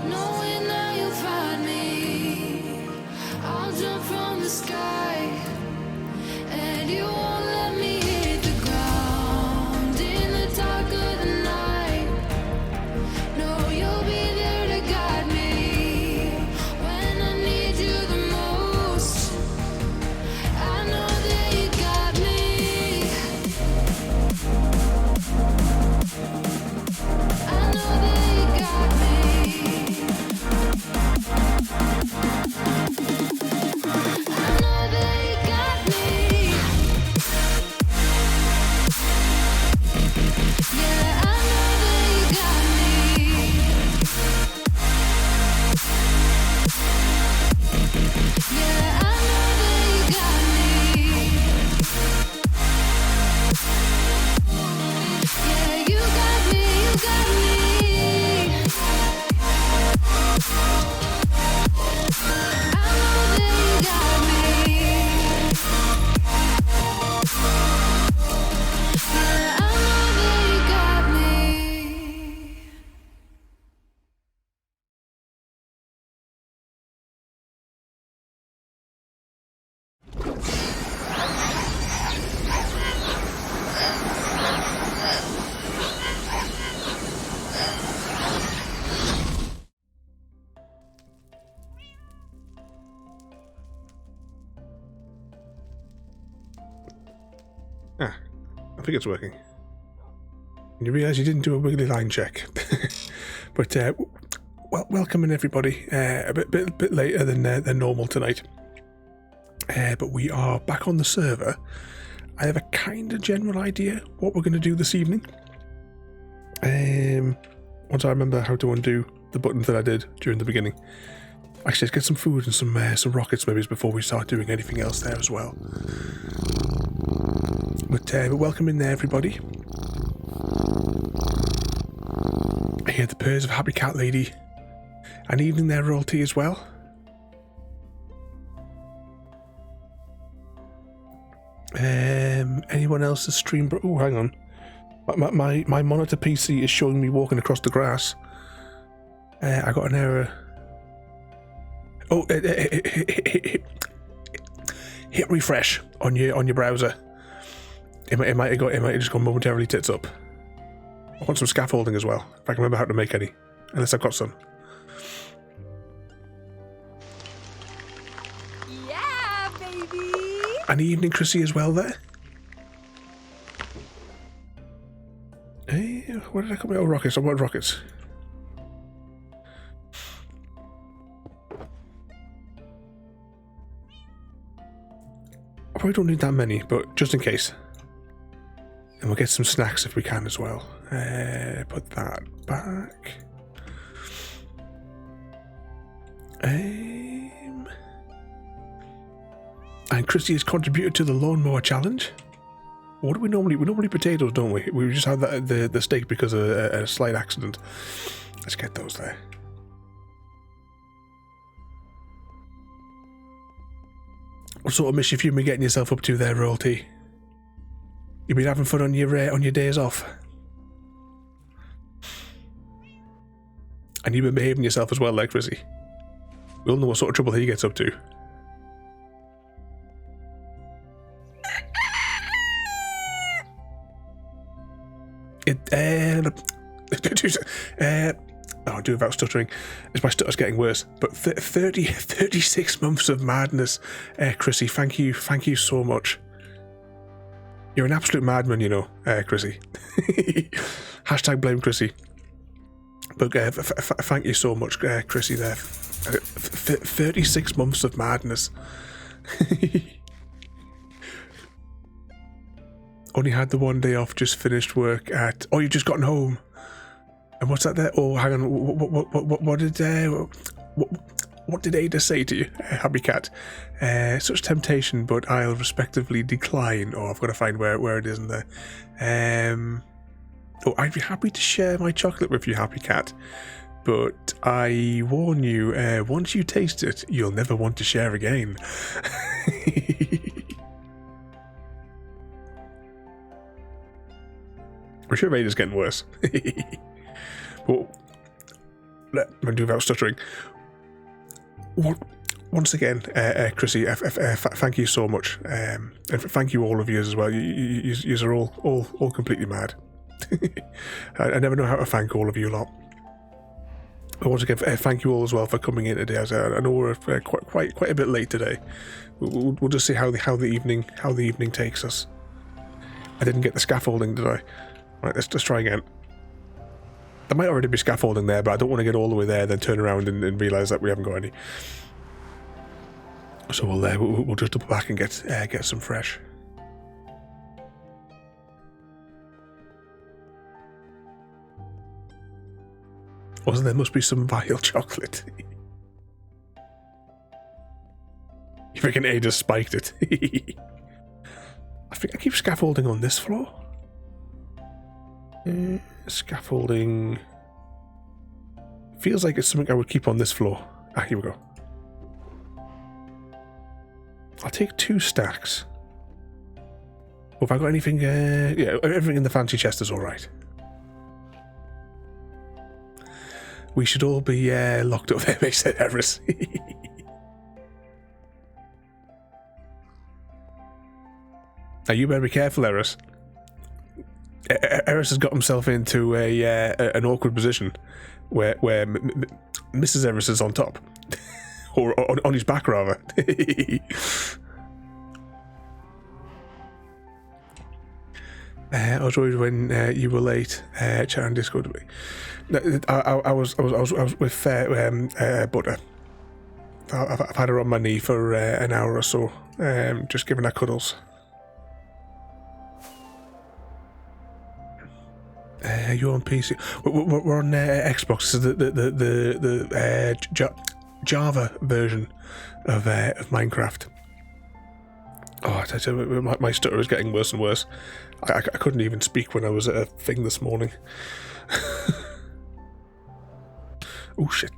knowing that you'll find me. I'll jump from the sky, and you won't let me hit the ground in the dark of the night. No, you'll be there to guide me when I need you the most. I know that you got me. I know that you got me. I know that you got me. Yeah, I know that you got me. Yeah, I know that you got me. Yeah, you got me, you got me. I know that you got me. Yeah, I know that you got me. Ah, I think it's working. And you realise you didn't do a wiggly line check. But, well, welcome in everybody. A bit later than normal tonight. But we are back on the server. I have a kind of general idea what we're going to do this evening. Once I remember how to undo the buttons that I did during the beginning. Actually, let's get some food and some rockets maybe before we start doing anything else there as well. But welcome in there, everybody. I hear the purrs of Happy Cat Lady. And evening there, royalty as well. Anyone else's stream? Oh, hang on. My monitor PC is showing me walking across the grass. I got an error. Oh, hit refresh on your browser. It might have just gone momentarily tits up. I want some scaffolding as well, if I can remember how to make any. Unless I've got some. Yeah, baby! An evening, Chrissy, as well there. Hey, where did I come? Oh, rockets. I want rockets. I probably don't need that many, but just in case. And we'll get some snacks if we can as well. Put that back. And Christy has contributed to the lawnmower challenge. What do we normally potatoes, don't we? We just had the steak because of a slight accident. Let's get those there. What sort of mischief you been getting yourself up to there, royalty? You been having fun on your days off? And you've been behaving yourself as well, like Chrissy. We all know what sort of trouble he gets up to. I'll do without stuttering. My stutter's getting worse. But 36 months of madness, Chrissy. Thank you so much. You're an absolute madman, you know, Chrissy. Hashtag blame Chrissy. But thank you so much, Chrissy. There, 36 months of madness. Only had the one day off. Just finished work at. Oh, you've just gotten home. And what's that there? Oh, hang on. What did Ada say to you, Happy Cat? Such temptation, but I'll respectively decline. Oh, I've got to find where it is in there. Oh, I'd be happy to share my chocolate with you, Happy Cat. But I warn you, once you taste it, you'll never want to share again. I'm sure Ada's getting worse. But let me do without stuttering. Once again, Chrissy, thank you so much, and thank you all of you as well. You are all completely mad. I never know how to thank all of you lot. But once again, thank you all as well for coming in today. I know we're quite a bit late today. We'll just see how the evening takes us. I didn't get the scaffolding, did I? Right, let's just try again. There might already be scaffolding there, but I don't want to get all the way there, then turn around and realise that we haven't got any. So we'll just double back and get some fresh. Also, there must be some vile chocolate. You reckon A just spiked it? I think I keep scaffolding on this floor. Scaffolding feels like it's something I would keep on this floor. Ah, here we go. I'll take 2 stacks. Oh, have I got anything? Yeah, everything in the fancy chest is all right. We should all be locked up there, said Eris. Now you better be careful, Eris. Eris has got himself into an awkward position where Mrs. Eris is on top. Or on his back, rather. I was worried when you were late. Chat and Discord. I was with Butter. I've had her on my knee for an hour or so, just giving her cuddles. You're on PC. We're on Xbox. So the Java version of Minecraft. Oh, I tell you, my stutter is getting worse and worse. I couldn't even speak when I was at a thing this morning. Oh shit!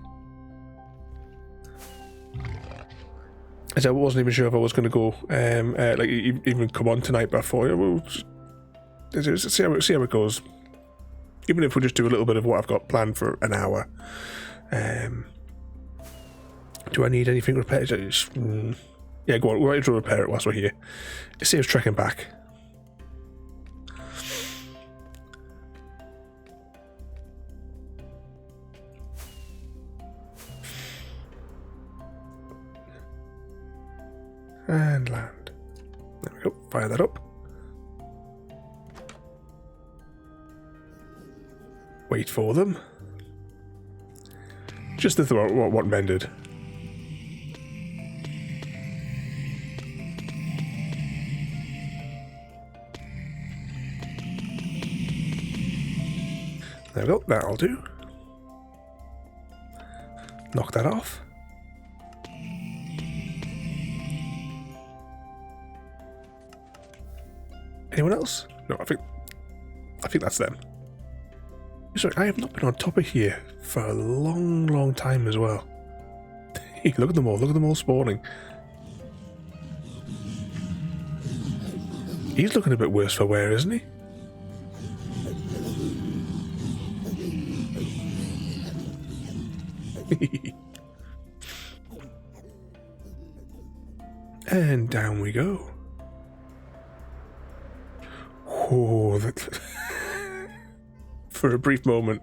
As I wasn't even sure if I was going to go, like even come on tonight. But I thought, we'll just see how it goes. Even if we just do a little bit of what I've got planned for an hour. Do I need anything repaired? Yeah, go on. We'll try to repair it whilst we're here. It saves trekking back. And land. There we go. Fire that up. Wait for them. Just to throw out what mended. There we go, that'll do. Knock that off. Anyone else? No, I think that's them. Sorry, I have not been on top of here for a long time as well. Hey, look at them all spawning. He's looking a bit worse for wear, isn't he? And down we go. Oh, that for a brief moment.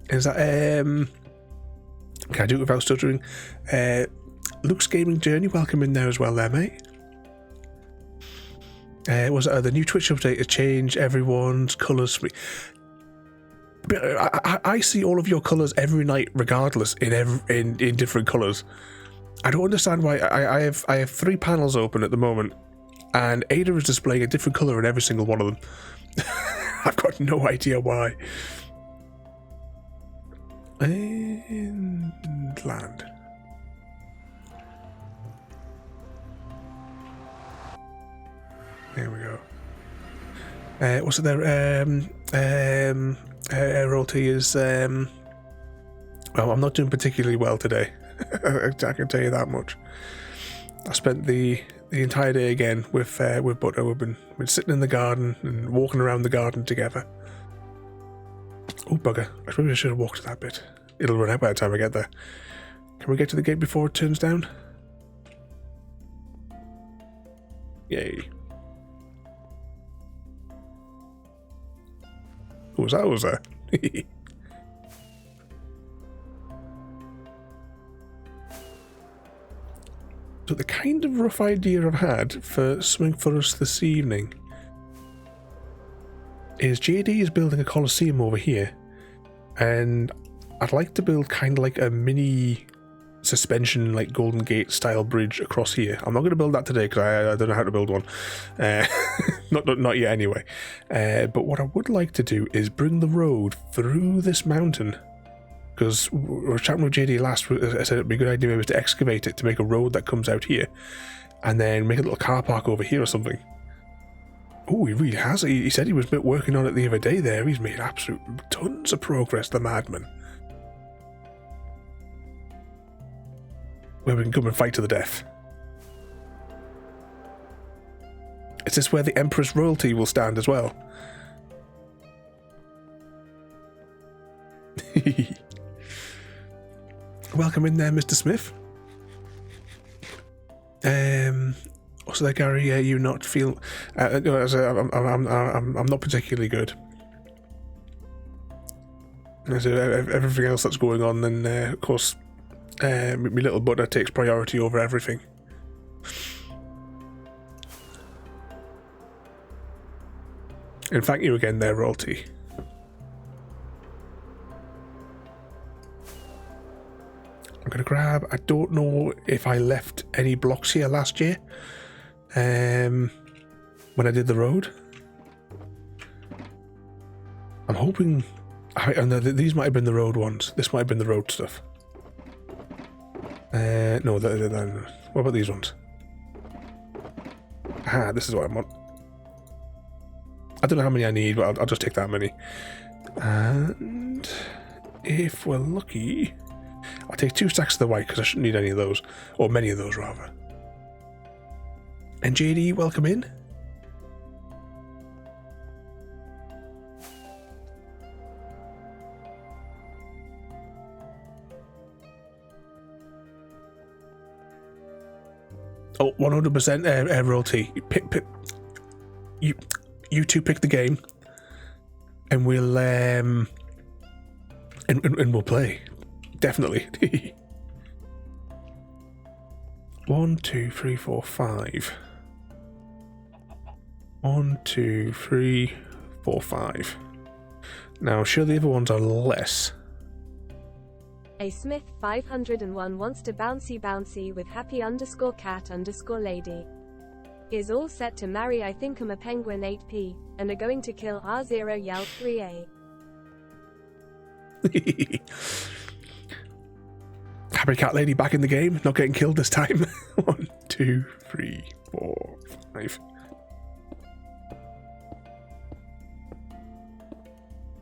Is that can I do it without stuttering? Luke's Gaming Journey, welcome in there as well there, mate. Was it the new Twitch update to change everyone's colours? I see all of your colours every night, regardless, in different colours. I don't understand why. I have 3 panels open at the moment, and Ada is displaying a different colour in every single one of them. I've got no idea why. And land. There we go. What's it there? Royalty is well, I'm not doing particularly well today. I can tell you that much. I spent the the entire day again with Butter. We've been sitting in the garden and walking around the garden together. Oh, bugger. I should have walked that bit. It'll run out by the time I get there. Can we get to the gate before it turns down? Yay. What was that? What was that? So the kind of rough idea I've had for something for us this evening is JD is building a Colosseum over here, and I'd like to build kind of like a mini suspension, like Golden Gate style bridge across here. I'm not going to build that today because I don't know how to build one. Not yet anyway. But what I would like to do is bring the road through this mountain. Because we were chatting with JD last, I said it'd be a good idea maybe to excavate it to make a road that comes out here, and then make a little car park over here or something. Oh, he really has. He said he was working on it the other day there. He's made absolute tons of progress, the madman. Where we can come and fight to the death. Is this where the Empress royalty will stand as well? Welcome in there, Mr. Smith. Also there, Gary, you not feel... I'm not particularly good. As everything else that's going on, then of course my little Butter takes priority over everything. And thank you again there, royalty. I'm going to grab... I don't know if I left any blocks here last year when I did the road. I'm hoping... these might have been the road ones. This might have been the road stuff. No, what about these ones? Ah, this is what I want. I don't know how many I need, but I'll just take that many. And if we're lucky... I'll take 2 stacks of the white because I shouldn't need any of those. Or many of those, rather. And JD, welcome in. Oh, 100% royalty. You two pick the game. And we'll... and we'll play. Definitely. 1, 2, 3, 4, 5. 1, 2, 3, 4, 5. Now, I'm sure the other ones are less. A Smith 501 wants to bouncy with happy_cat_lady. Is all set to marry I think I'm a penguin 8p, and are going to kill R0 Yell 3a. Happy cat lady back in the game, not getting killed this time. 1, 2, 3, 4, 5.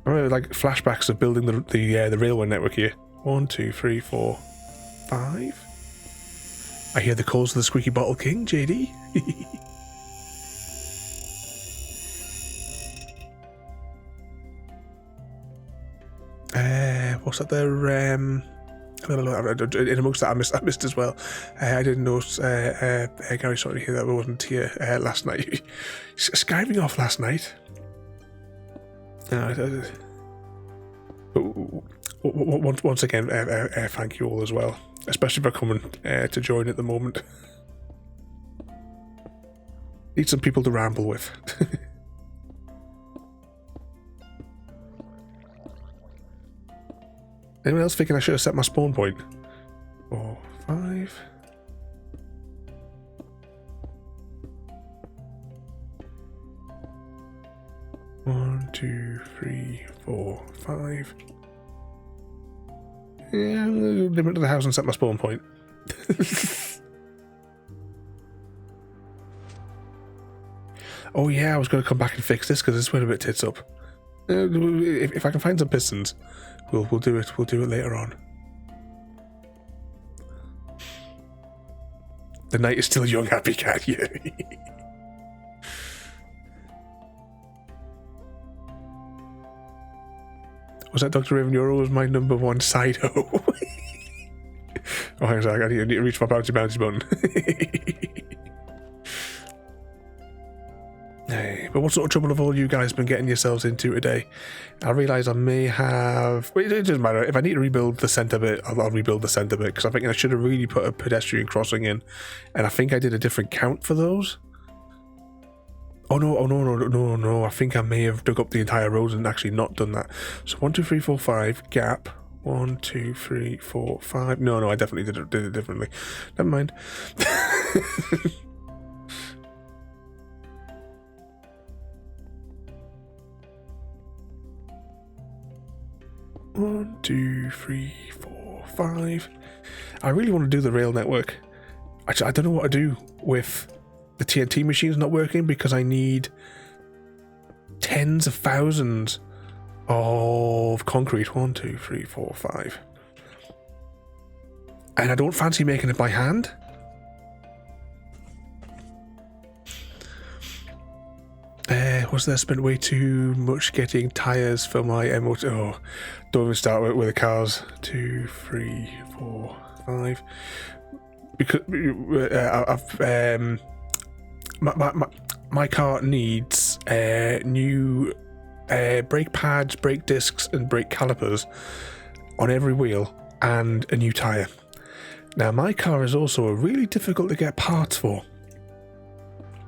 I remember like flashbacks of building the railway network here. 1, 2, 3, 4, 5. I hear the calls of the squeaky bottle king, JD. What's that there? In amongst that, I missed as well. I didn't know. Gary, sorry to hear that I wasn't here last night. Skiving off last night. Once again, thank you all as well, especially for coming to join at the moment. Need some people to ramble with. Anyone else thinking I should have set my spawn point? 4, 5. One, 2, 3, 4, 5. Yeah, I'm going to limit to the house and set my spawn point. Oh yeah, I was going to come back and fix this because this went a bit tits up. If I can find some pistons, we'll do it. We'll do it later on. The night is still young, happy cat. Yeah. Was that Dr. Raven? You're always my number one side hoe. Oh, hang on, sorry, I need to reach my bouncy button. Hey, but what sort of trouble have all you guys been getting yourselves into today? I realise I may have... Well, it doesn't matter. If I need to rebuild the centre bit, I'll rebuild the centre bit, because I think I should have really put a pedestrian crossing in, and I think I did a different count for those. Oh no, I think I may have dug up the entire road and actually not done that. So 1, 2, 3, 4, 5, gap. 1, 2, 3, 4, 5. No, I definitely did it differently. Never mind. 1, 2, 3, 4, 5. I really want to do the rail network. Actually, I don't know what to do with the TNT machines not working, because I need tens of thousands of concrete. 1, 2, 3, 4, 5. And I don't fancy making it by hand. Was there? Spent way too much getting tyres for my MOT. Oh, don't even start with the cars. 2, 3, 4, 5. Because my car needs new brake pads, brake discs, and brake calipers on every wheel, and a new tyre. Now, my car is also really difficult to get parts for,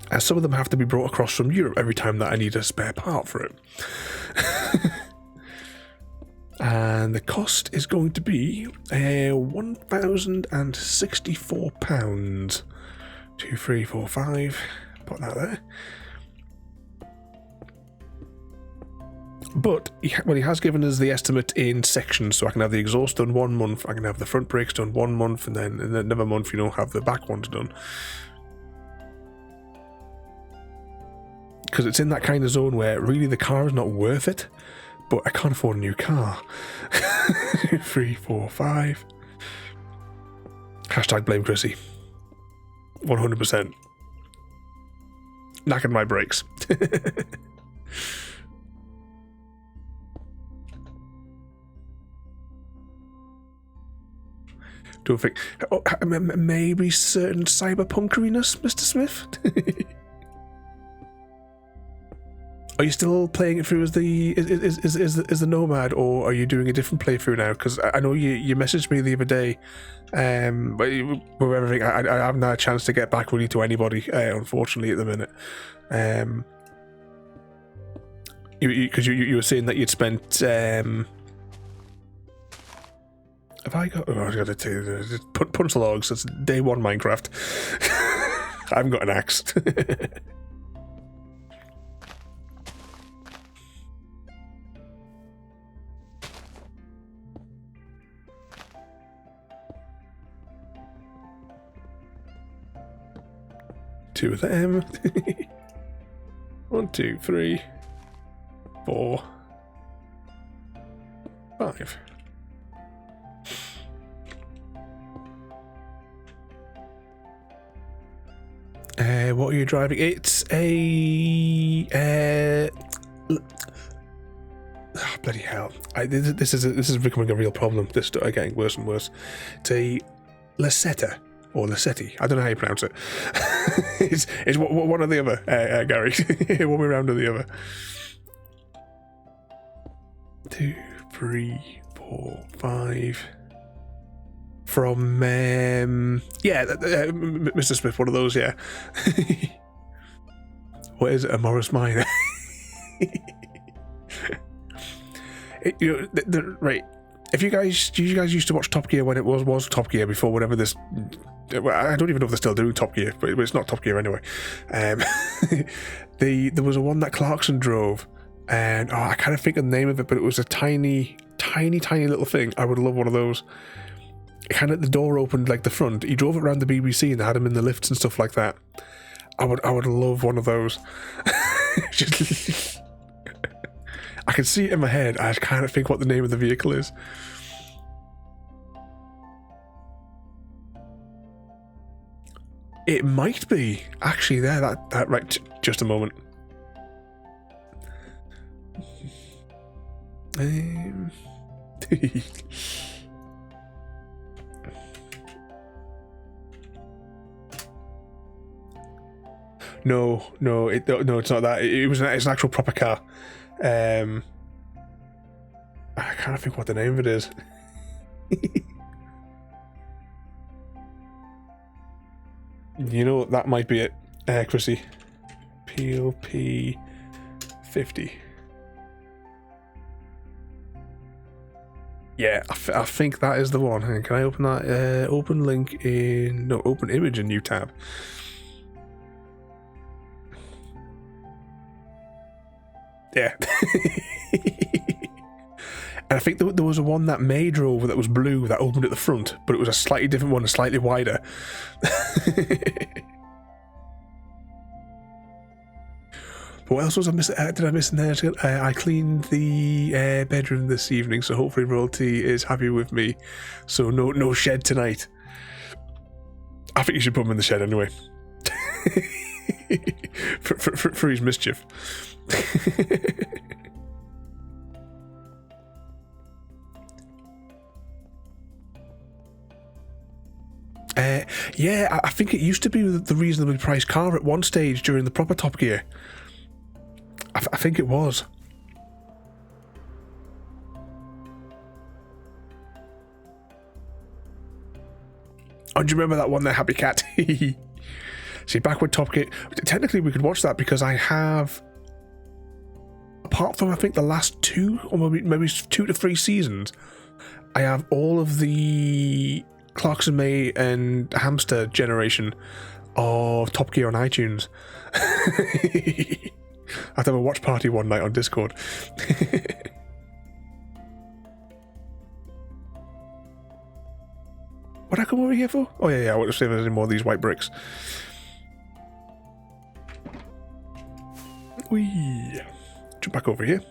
as some of them have to be brought across from Europe every time that I need a spare part for it. And the cost is going to be £1,064. 2, 3, 4, 5. Put that there. But he has given us the estimate in sections, so I can have the exhaust done 1 month, I can have the front brakes done 1 month, and then in another month, have the back ones done. Because it's in that kind of zone where really the car is not worth it, but I can't afford a new car. 3, 4, 5. Hashtag blame Chrissy. 100%. Knackered my brakes. Don't think... Oh, maybe certain cyberpunkeriness, Mr. Smith? Are you still playing it through as the is the Nomad, or are you doing a different playthrough now? Because I know you messaged me the other day, with everything. I haven't had a chance to get back really to anybody, unfortunately, at the minute. Because you were saying that you'd spent. Have I got? Oh, I got to tell you, punch logs. It's day 1 Minecraft. I haven't got an axe. Two of them. 1, 2, 3, 4, 5. What are you driving? It's a bloody hell! This is becoming a real problem. This is getting worse and worse. It's a Lasetta. Or Lassetti, I don't know how you pronounce it. It's one or the other, Gary. One way round or the other. 2, 3, 4, 5. From Mr. Smith, one of those, yeah. What is it? A Morris Minor. Right. If you guys used to watch Top Gear when it was Top Gear before whatever this, I don't even know if they're still doing Top Gear, but it's not Top Gear anyway. There was a one that Clarkson drove, and I can't think of the name of it, but it was a tiny little thing. I would love one of those. Kind of the door opened like the front. He drove it around the BBC and they had him in the lifts and stuff like that. I would love one of those. I can see it in my head. I just can't think what the name of the vehicle is. It might be. Actually, there, that right, just a moment. No, it's not that. It's an actual proper car. I can't think what the name of it is. You know, that might be it, Chrissy. PLP 50. Yeah, I think that is the one. Hang on, can I open that? Open link in... No, open image in new tab. Yeah. And I think there was a one that May drove that was blue that opened at the front, but it was a slightly different one, slightly wider. But what else was I missing? Did I miss in there? I cleaned the bedroom this evening, so hopefully Royalty is happy with me. So no shed tonight. I think you should put him in the shed anyway. for his mischief. Yeah, I think it used to be the reasonably priced car at one stage during the proper Top Gear. I think it was. Oh, do you remember that one there, Happy Cat? See, back with Top Gear, technically we could watch that because I have, apart from I think the last 2 or maybe 2 to 3 seasons, I have all of the Clarkson May and Hamster generation of Top Gear on iTunes. I have to have a watch party one night on Discord. What did I come over here for? Oh yeah, I want to see if there's any more of these white bricks. Whee! Jump back over here.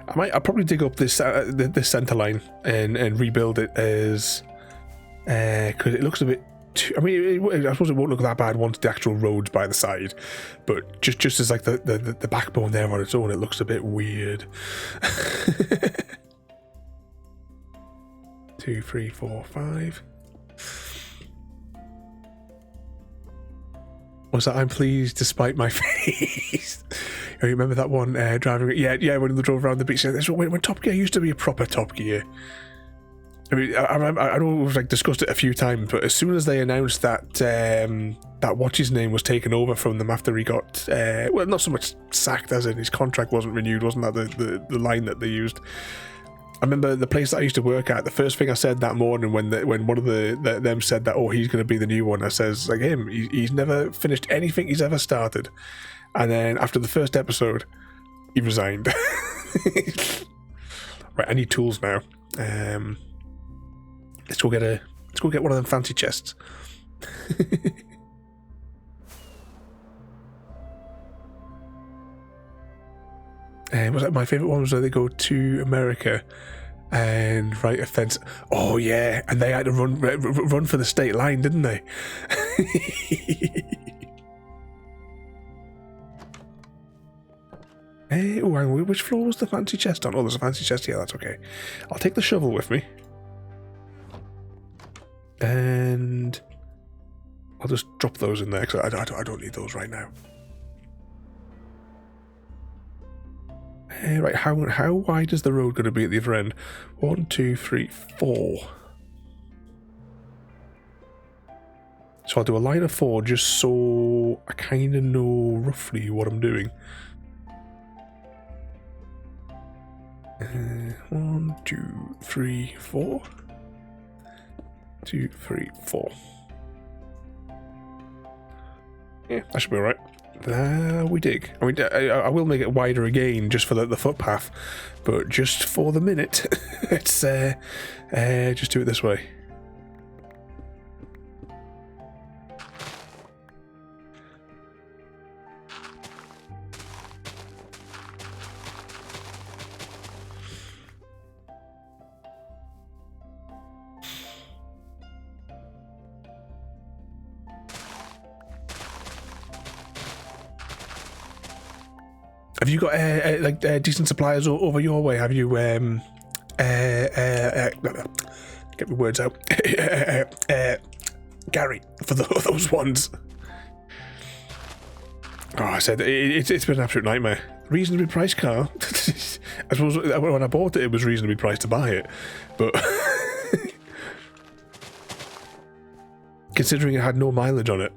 I'll probably dig up this this center line and rebuild it as because it looks a bit. I mean, I suppose it won't look that bad once the actual road's by the side, but just as like the backbone there on its own, it looks a bit weird. 2, 3, 4, 5. Was that I'm pleased despite my face? I remember that one driving. Yeah, when they drove around the beach. When Top Gear used to be a proper Top Gear. I mean, I know we've like discussed it a few times, but as soon as they announced that that what's his name was taken over from them after he got well, not so much sacked as in his contract wasn't renewed, wasn't that the line that they used? I remember the place that I used to work at. The first thing I said that morning when one of them said that, oh, he's going to be the new one. I says like him, he's never finished anything he's ever started, and then after the first episode, he resigned. Right, I need tools now. Let's go get one of them fancy chests. Was that my favourite one? Was where they go to America and write a fence. Oh yeah, and they had to run for the state line, didn't they? Oh, hang on, which floor was the fancy chest on? Oh, there's a fancy chest here. That's okay. I'll take the shovel with me. And I'll just drop those in there because I don't need those right now. Right, how wide is the road going to be at the other end? 1, 2, 3, 4. So I'll do a line of 4 just so I kind of know roughly what I'm doing. 1, 2, 3, 4. 2, 3, 4. Yeah, that should be alright. We dig. I mean, I will make it wider again just for the footpath, but just for the minute, let's just do it this way. Have you got like decent suppliers over your way? Have you get my words out. Gary, for those ones. Oh, I said it's been an absolute nightmare. Reasonably priced car. I suppose when I bought it, it was reasonably priced to buy it, but considering it had no mileage on it,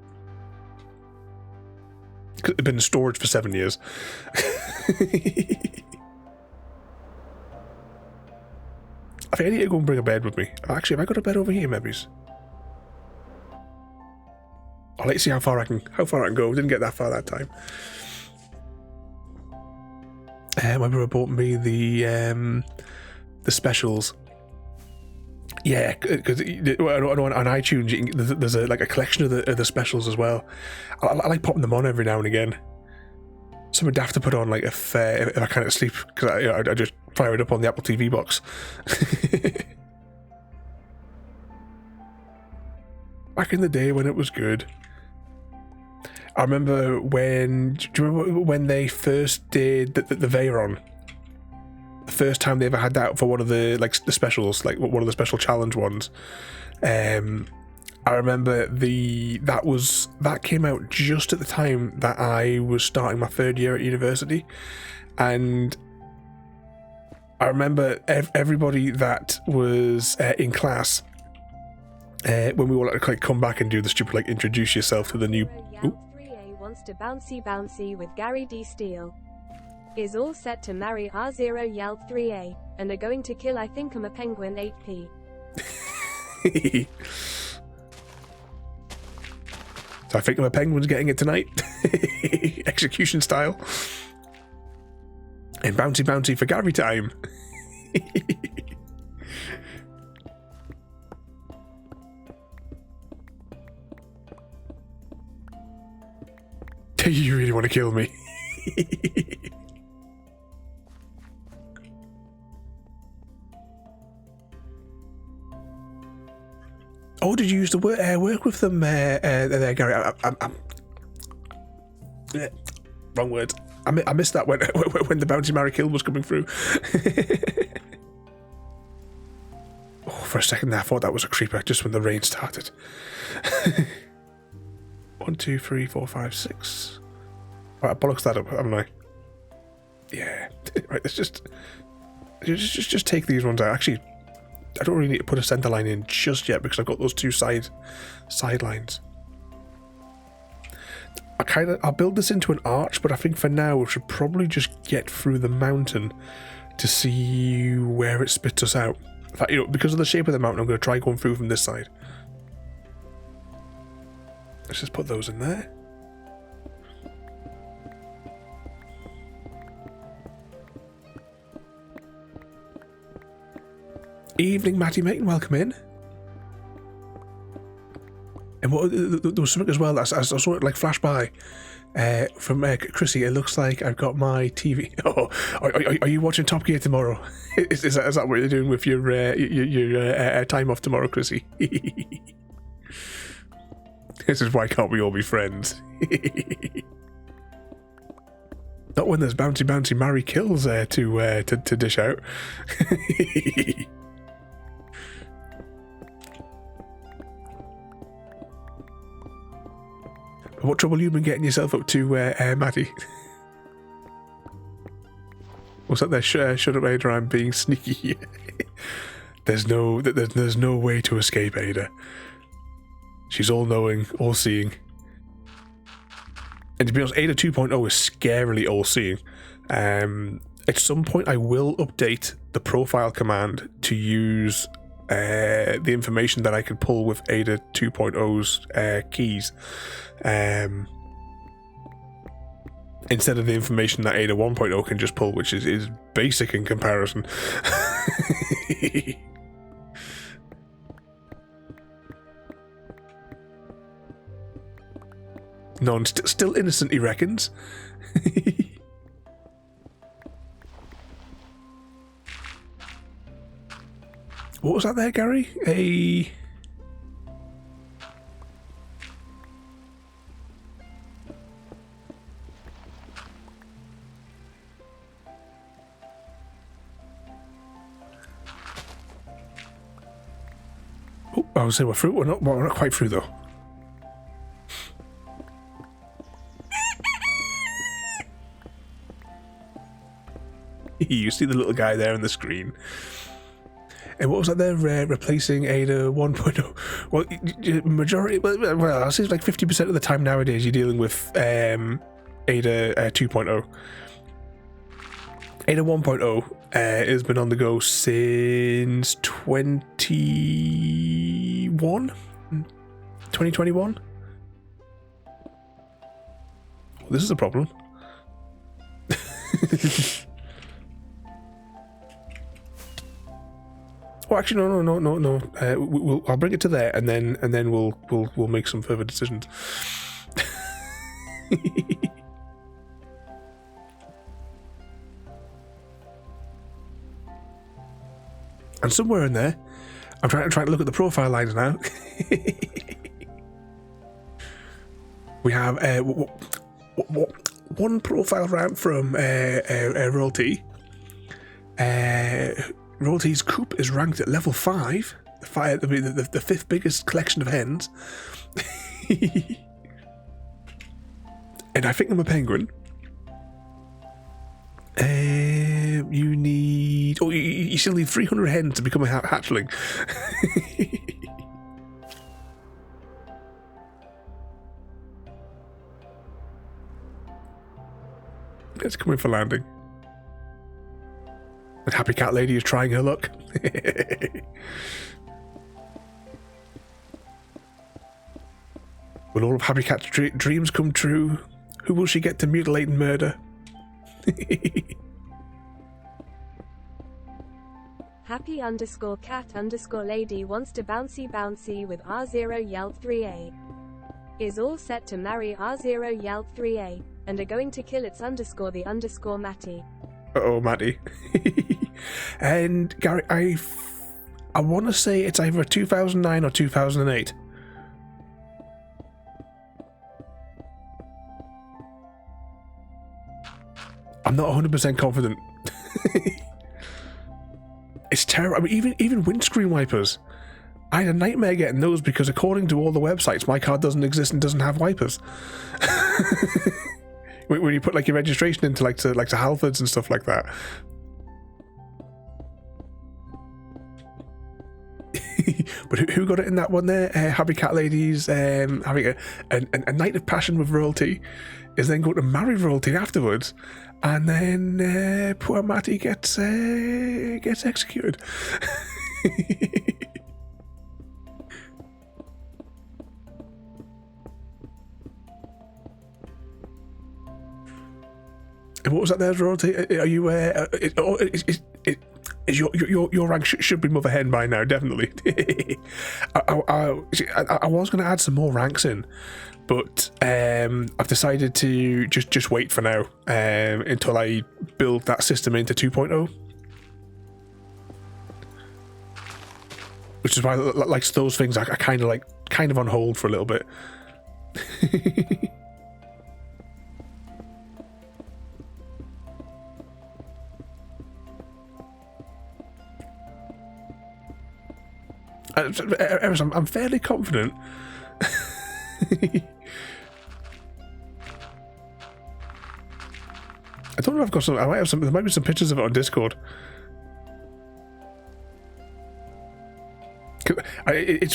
could have been in storage for 7 years. I think I need to go and bring a bed with me. Actually, have I got a bed over here, maybe? I'll let you see how far I can go. Didn't get that far that time. My brother bought me the specials. Yeah, because on iTunes there's a collection of the specials as well. I like popping them on every now and again. Something daft to put on, like if I can't sleep, because I just fire it up on the Apple TV box. Back in the day when it was good. I remember when. Do you remember when they first did the Veyron? The first time they ever had that for one of the the specials, like one of the special challenge ones. I remember that came out just at the time that I was starting my 3rd year at university, and I remember everybody that was in class when we all had to come back and do the stupid introduce yourself to the new. Yalp 3A wants to bouncy with Gary D. Steele. Is all set to marry R0 Yalp 3A, and are going to kill I think I'm a penguin 8p. So I think I'm a penguin's getting it tonight. Execution style. And bouncy for Gary time. You really want to kill me? Oh, did you used to work with them there, Gary? Wrong word. I missed that when the bounty marry kill was coming through. Oh, for a second there, I thought that was a creeper just when the rain started. 1, 2, 3, 4, 5, 6. Right, I bollocks that up, haven't I? Yeah. Right, let's just take these ones out. Actually, I don't really need to put a center line in just yet because I've got those two sidelines. I'll build this into an arch, but I think for now we should probably just get through the mountain to see where it spits us out. In fact, because of the shape of the mountain, I'm going to try going through from this side. Let's just put those in there. Evening, Matty, mate, and welcome in. And there was something as well that I saw it flash by from Chrissy. It looks like I've got my TV. Oh, are you watching Top Gear tomorrow? Is that what you're doing with your time off tomorrow, Chrissy? This is why can't we all be friends? Not when there's bouncy marry kills to dish out. What trouble you been getting yourself up to, Matty? What's that there? Shut up, Ada, I'm being sneaky. There's no way to escape Ada. She's all-knowing, all-seeing. And to be honest, Ada 2.0 is scarily all-seeing. At some point, I will update the profile command to use the information that I can pull with Ada 2.0's keys. Instead of the information that Ada 1.0 can just pull, which is basic in comparison. None still innocent, he reckons. What was that there, Gary? I was saying we're through. We're not quite through though. You see the little guy there on the screen. And what was that there? Replacing Ada 1.0. Well, majority. Well, it seems like 50% of the time nowadays you're dealing with Ada 2.0. Ada 1.0 has been on the go since 2021. Well, this is a problem. Oh, actually, no. I'll bring it to there, and then we'll make some further decisions. And somewhere in there, I'm trying to look at the profile lines now. We have one profile ramp from Royalty. Royalty's coop is ranked at level 5. The fifth biggest collection of hens. And I think I'm a penguin. You need... Oh, you still need 300 hens to become a hatchling. It's coming for landing. And Happy Cat Lady is trying her luck. Will all of Happy Cat's dreams come true? Who will she get to mutilate and murder? Happy_cat_lady wants to bouncy with R0 Yelp 3A. Is all set to marry R0 Yelp 3A, and are going to kill its _the_ Matty. Uh-oh, Matty. And Gary, I want to say it's either 2009 or 2008. I'm not 100% confident. It's terrible. I mean, even windscreen wipers. I had a nightmare getting those because according to all the websites, my car doesn't exist and doesn't have wipers. When you put like your registration into like to Halfords and stuff like that. But who got it in that one there? Happy Cat Ladies having a night of passion with Royalty, is then going to marry Royalty afterwards, and then poor Matty gets executed. And what was that there, Royalty? Are you is your rank should be Mother Hen by now, definitely. I was going to add some more ranks in, but I've decided to just wait for now until I build that system into 2.0. Which is why like those things are kind of on hold for a little bit. I'm fairly confident. I don't know if I've got some. I might have some. There might be some pictures of it on Discord. I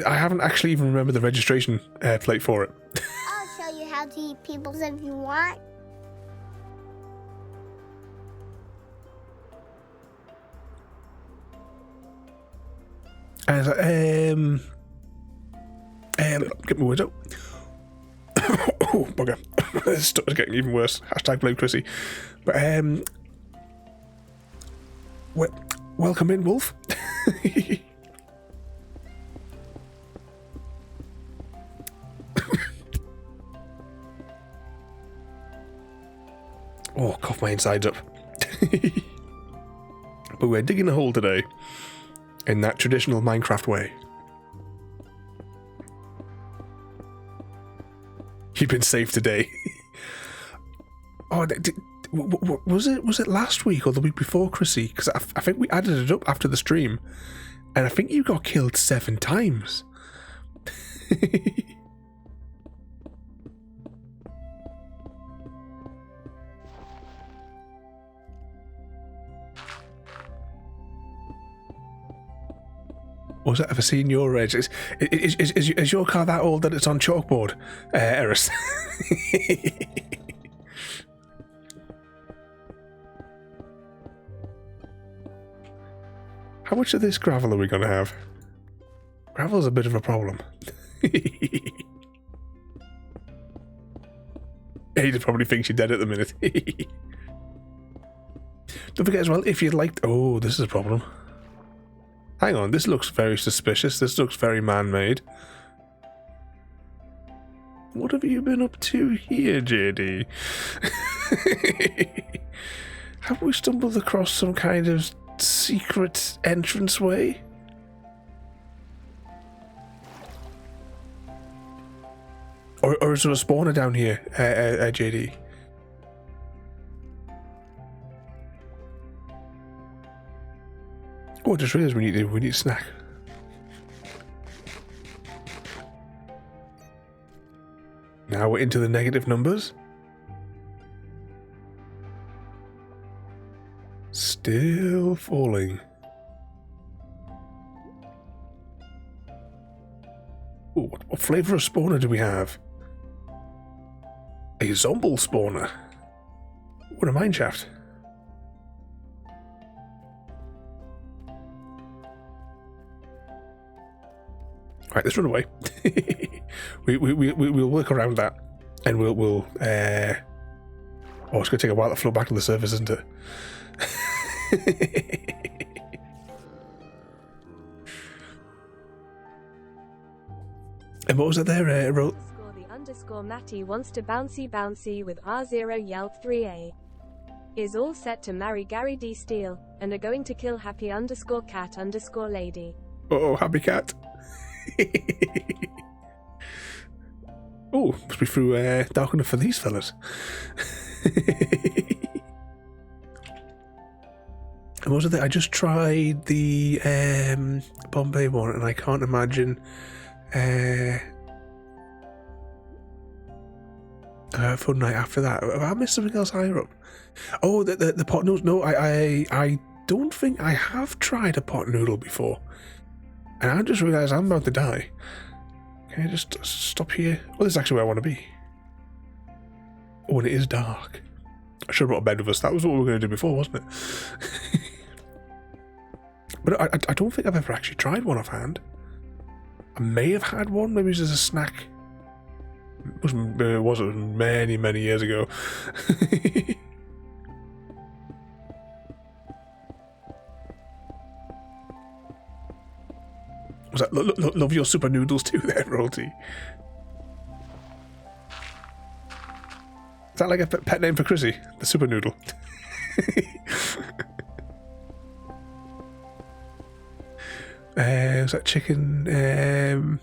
haven't actually even remembered the registration plate for it. I'll show you how to eat peoples if you want. And get my words out. Oh, bugger. This stuff is getting even worse. Hashtag blame Chrissy. But welcome in, Wolf. Oh, cough my insides up. But we're digging a hole today in that traditional Minecraft way. You've been safe today. Oh, was it last week or the week before, Chrissy? Because I think we added it up after the stream. And I think you got killed 7 times. Was that ever seen your edge? Is your car that old that it's on chalkboard, Eris? How much of this gravel are we going to have? Gravel's a bit of a problem. Ada probably thinks you're dead at the minute. Don't forget as well, if you'd like... Oh, this is a problem. Hang on, this looks very suspicious. This looks very man-made. What have you been up to here, JD? Have we stumbled across some kind of secret entranceway? Or is there a spawner down here, JD? Oh, I just realised we need a snack. Now we're into the negative numbers. Still falling. Ooh, what flavour of spawner do we have? A zombie spawner. What a mineshaft. Right, let's run away. We'll work around that, and we'll. Oh, it's going to take a while to flow back to the surface, isn't it? And what was it there, The Matty wants to bouncy with R0 Yelp 3A. Is all set to marry Gary D. Steele, and are going to kill happy_cat_lady. Oh, happy cat. Oh, must be through dark enough for these fellas. And what was it? I just tried the Bombay one, and I can't imagine fun night after that. Have I missed something else higher up? Oh, the pot noodles. No, I don't think I have tried a pot noodle before. And I just realised I'm about to die. Can I just stop here? Well, this is actually where I want to be. Oh, and it is dark. I should have brought a bed with us. That was what we were going to do before, wasn't it? But I don't think I've ever actually tried one offhand. I may have had one, maybe as a snack. It wasn't many, many years ago. Was that love your super noodles too there, Royalty? Is that like a pet name for Chrissy? The super noodle? Was that chicken?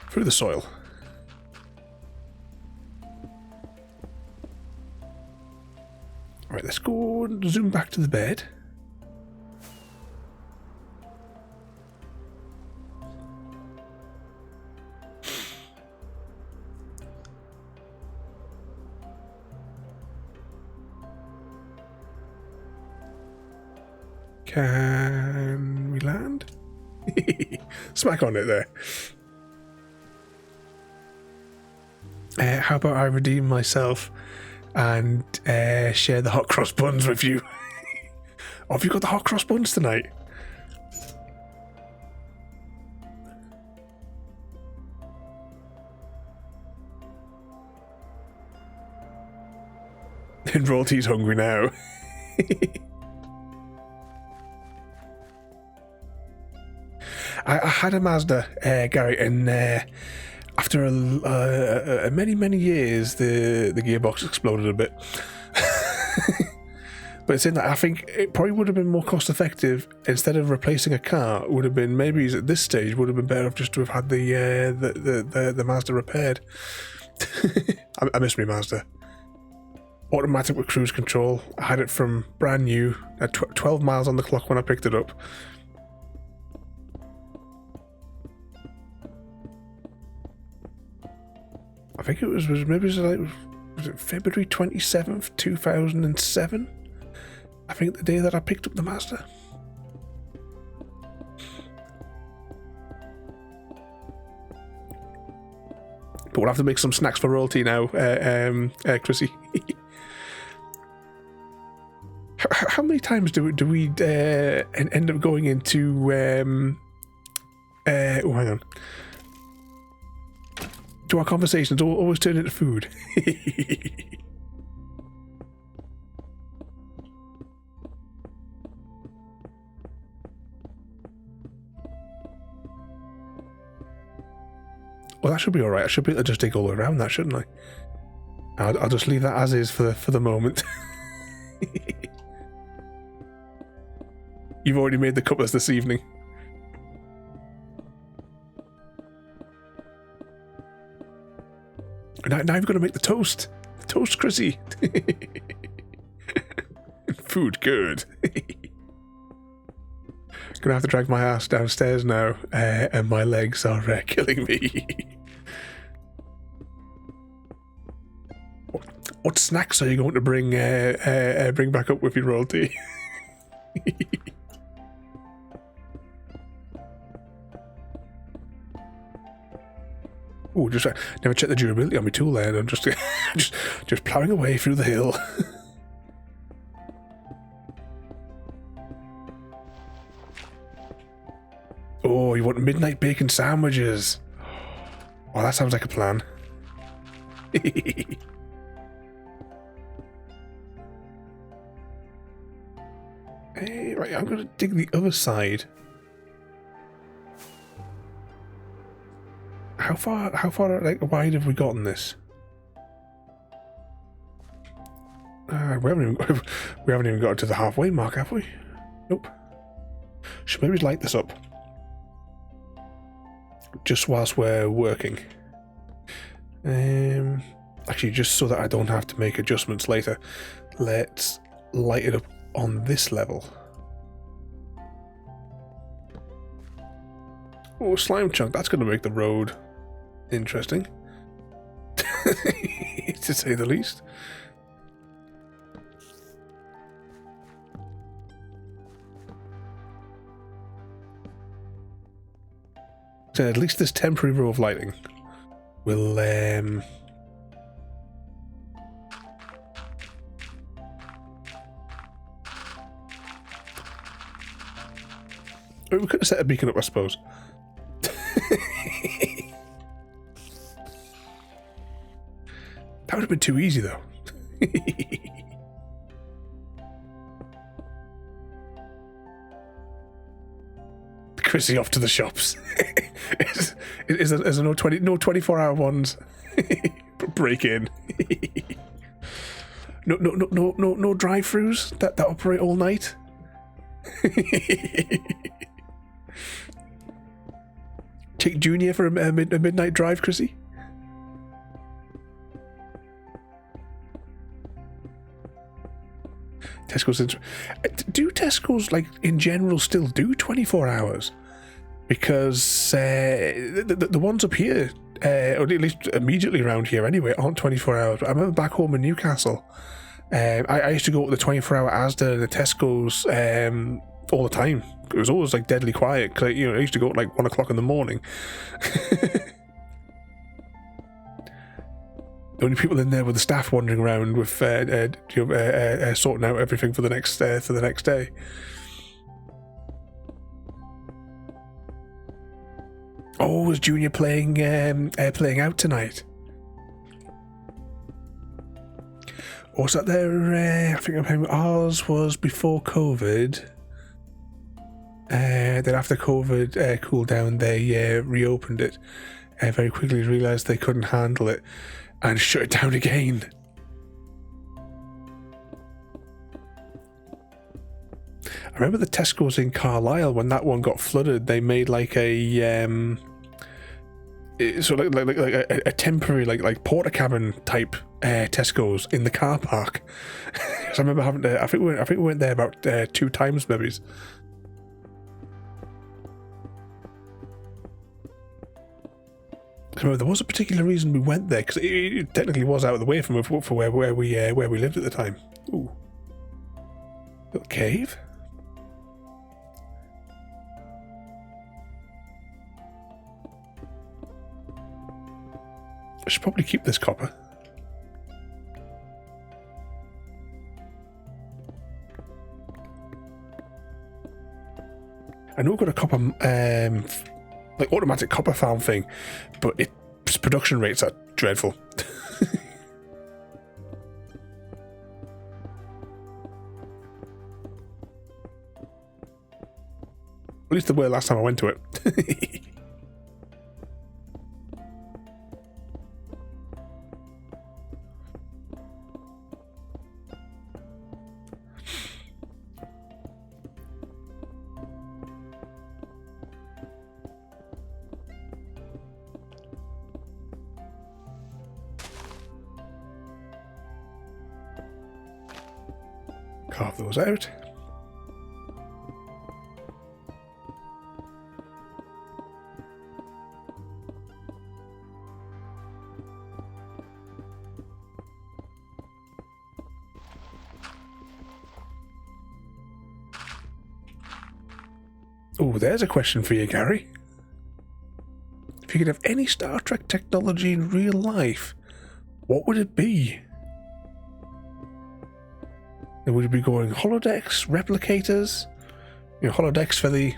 Through the soil. Right, let's go and zoom back to the bed. Can we land? Smack on it there. How about I redeem myself and share the hot cross buns with you? Oh, have you got the hot cross buns tonight? And Royalty's hungry now. I had a Mazda, Gary, and after many years, the gearbox exploded a bit. But it's in that I think it probably would have been more cost effective instead of replacing a car. It would have been maybe at this stage would have been better off just to have had the Mazda repaired. I miss me Mazda. Automatic with cruise control. I had it from brand new at 12 miles on the clock when I picked it up. I think it was it February 27th, 2007? I think the day that I picked up the Mazda. But we'll have to make some snacks for royalty now, Chrissy. How many times do we end up going into oh, hang on. Do our conversations always turn into food? Well, that should be alright. I should be able to just dig all around that, shouldn't I? I'll just leave that as is for the moment. You've already made the couplers this evening. Now you've got to make the toast. The toast, Chrissy. Food, good. Gonna have to drag my ass downstairs now, and my legs are killing me. What snacks are you going to bring back up with your royalty? Oh, just never check the durability on my tool there. I'm just just ploughing away through the hill. Oh, you want midnight bacon sandwiches? Oh, that sounds like a plan. Hey, right, I'm gonna dig the other side. How far like wide have we gotten this? We haven't even got to the halfway mark, have we? Nope. Should maybe light this up just whilst we're working. Actually, just so that I don't have to make adjustments later, let's light it up on this level. Oh, slime chunk. That's going to make the road interesting, to say the least. So at least this temporary row of lighting will we could have set a beacon up, I suppose. That would have been too easy, though. Chrissy off to the shops. Is there no 24-hour ones? Break in. No drive-throughs that operate all night. Take Junior for a midnight drive, Chrissy. Tesco's. Do Tesco's, like, in general still do 24 hours? Because the ones up here, or at least immediately around here anyway, aren't 24 hours. I remember back home in Newcastle, I used to go to the 24-hour Asda, the Tesco's, all the time. It was always like deadly quiet, because I used to go at like 1 o'clock in the morning. The only people in there were the staff wandering around with sorting out everything for the next day. Oh, was Junior playing out tonight? Or was that there? I think I'm playing. Ours was before COVID. Then after COVID cooled down, they reopened it. Very quickly realised they couldn't handle it and shut it down again. I remember the Tesco's in Carlisle, when that one got flooded, they made like a so like a temporary like porta cabin type Tesco's in the car park. Because I remember having to, I think we went there about 2 times maybe. I remember there was a particular reason we went there, because it technically was out of the way from for where we lived at the time. Ooh, little cave. I should probably keep this copper. I know we've got a copper, like automatic copper farm thing, but its production rates are dreadful. At least they were last time I went to it. Carve those out. Oh, there's a question for you, Gary. If you could have any Star Trek technology in real life, what would it be? And would it be going holodecks, replicators? You know, holodecks for the...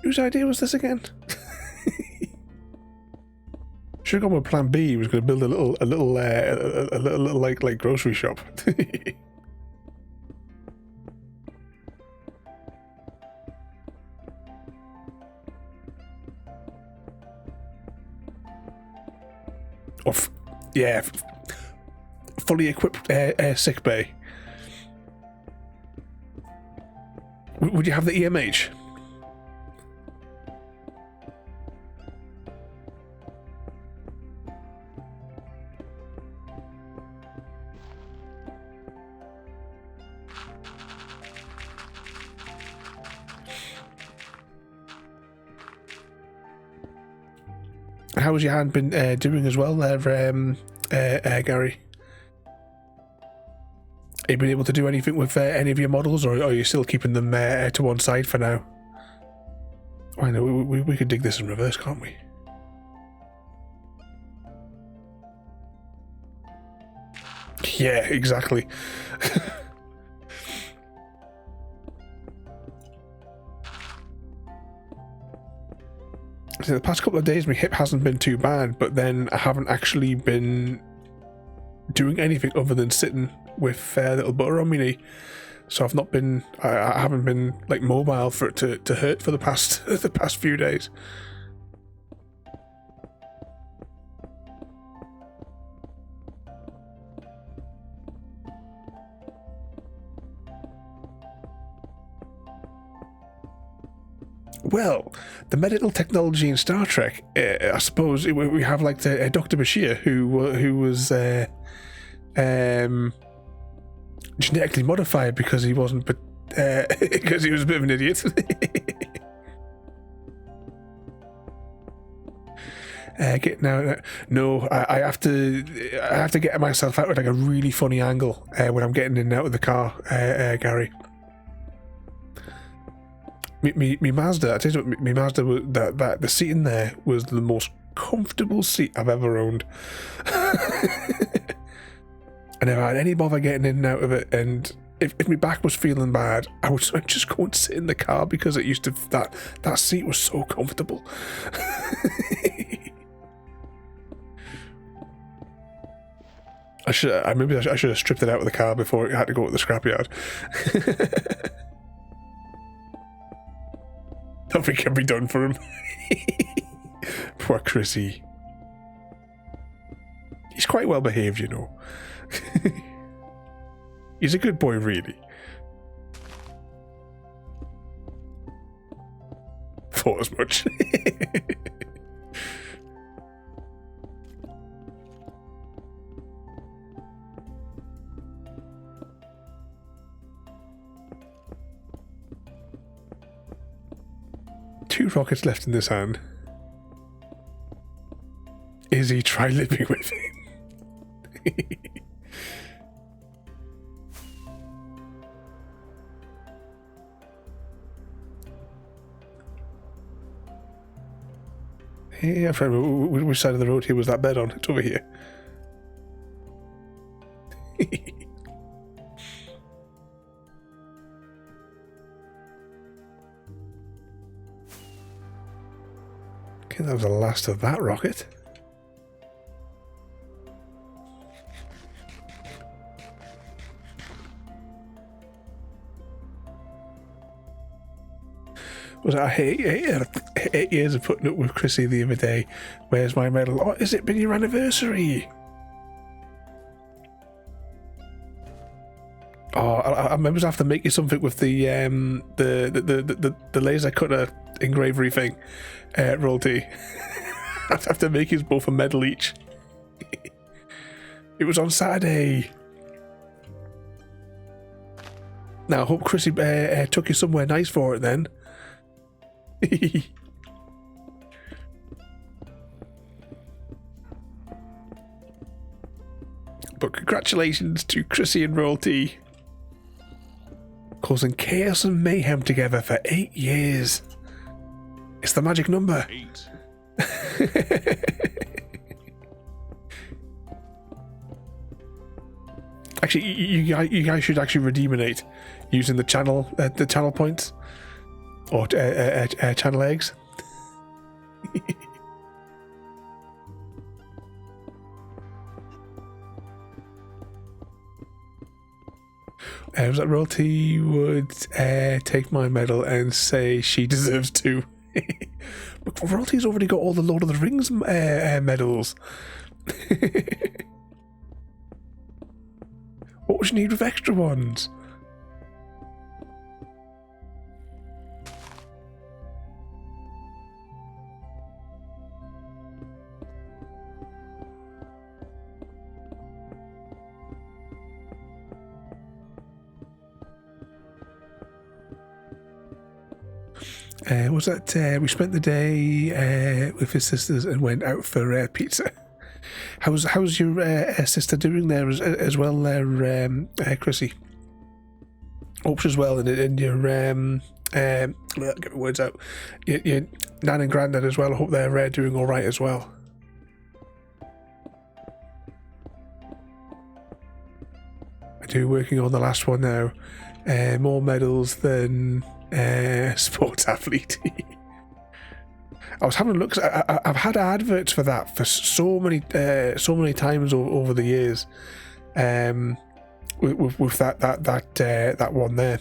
Whose idea was this again? Should have gone with Plan B. He was going to build a little like grocery shop. Or yeah, fully equipped sick bay. Would you have the EMH? How's your hand been doing as well there, Gary? Have you been able to do anything with any of your models, or are you still keeping them to one side for now? I know, we could dig this in reverse, can't we? Yeah, exactly. So the past couple of days my hip hasn't been too bad, but then I haven't actually been doing anything other than sitting with little butter on my knee. So I've not been, I haven't been like mobile for it to hurt for the past few days. Well, the medical technology in Star Trek, I suppose we have like the Dr. Bashir, who was genetically modified because he wasn't, because he was a bit of an idiot. No, I have to get myself out with like a really funny angle when I'm getting in and out of the car, Gary. Me Mazda, I tell you what, me Mazda, that the seat in there was the most comfortable seat I've ever owned. I never had any bother getting in and out of it, and if my back was feeling bad, I would just go and sit in the car because it used to, that seat was so comfortable. I should have stripped it out of the car before it had to go to the scrapyard. Nothing can be done for him. Poor Chrissy. He's quite well behaved, you know. He's a good boy, really. Thought as much. Two rockets left in this hand. Izzy, try living with him. Yeah, friend, which side of the road here was that bed on? It's over here. Okay, that was the last of that rocket. Was I 8 years of putting up with Chrissy the other day? Where's my medal? Oh, has it been your anniversary? Oh, I remember I have to make you something with the laser cutter engravery thing. Royalty. I have to make us both a medal each. It was on Saturday. Now I hope Chrissy took you somewhere nice for it then. But congratulations to Chrissy and Royalty, causing chaos and mayhem together for 8 years. It's the magic number. 8. Actually, you guys should actually redeem an 8 using the channel points. Or channel eggs. Was that Royalty would take my medal and say she deserves to. But Royalty's already got all the Lord of the Rings medals. What would you need with extra ones? Was that we spent the day with his sisters and went out for pizza? How's your sister doing there as well, Chrissy? Hopes as well, and your get my words out. Your nan and granddad as well. I hope they're doing all right as well. I do working on the last one now. More medals than sports athlete. I was having a look. I've had adverts for that for so many times over the years. With that one there,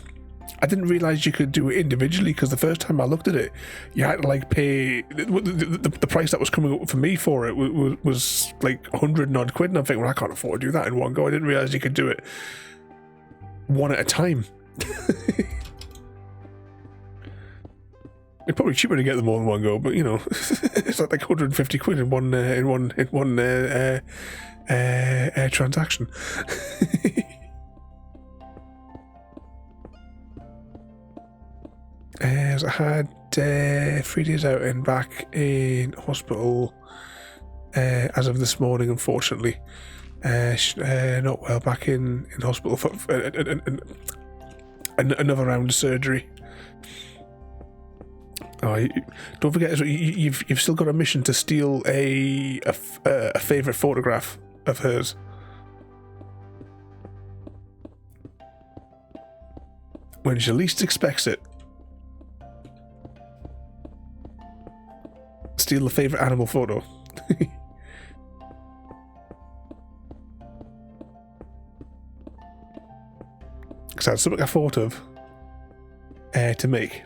I didn't realize you could do it individually, because the first time I looked at it, you had to like pay the price that was coming up for me for it was like 100 and odd quid, and I'm thinking, well, I can't afford to do that in one go. I didn't realize you could do it one at a time. It's probably cheaper to get them all in one go, but you know, it's like 150 quid in one transaction. As I had 3 days out and back in hospital as of this morning, unfortunately. Not well, back in hospital for another round of surgery. Oh, don't forget, you've still got a mission to steal a favourite photograph of hers. When she least expects it. Steal the favourite animal photo. Because that's something I thought of to make.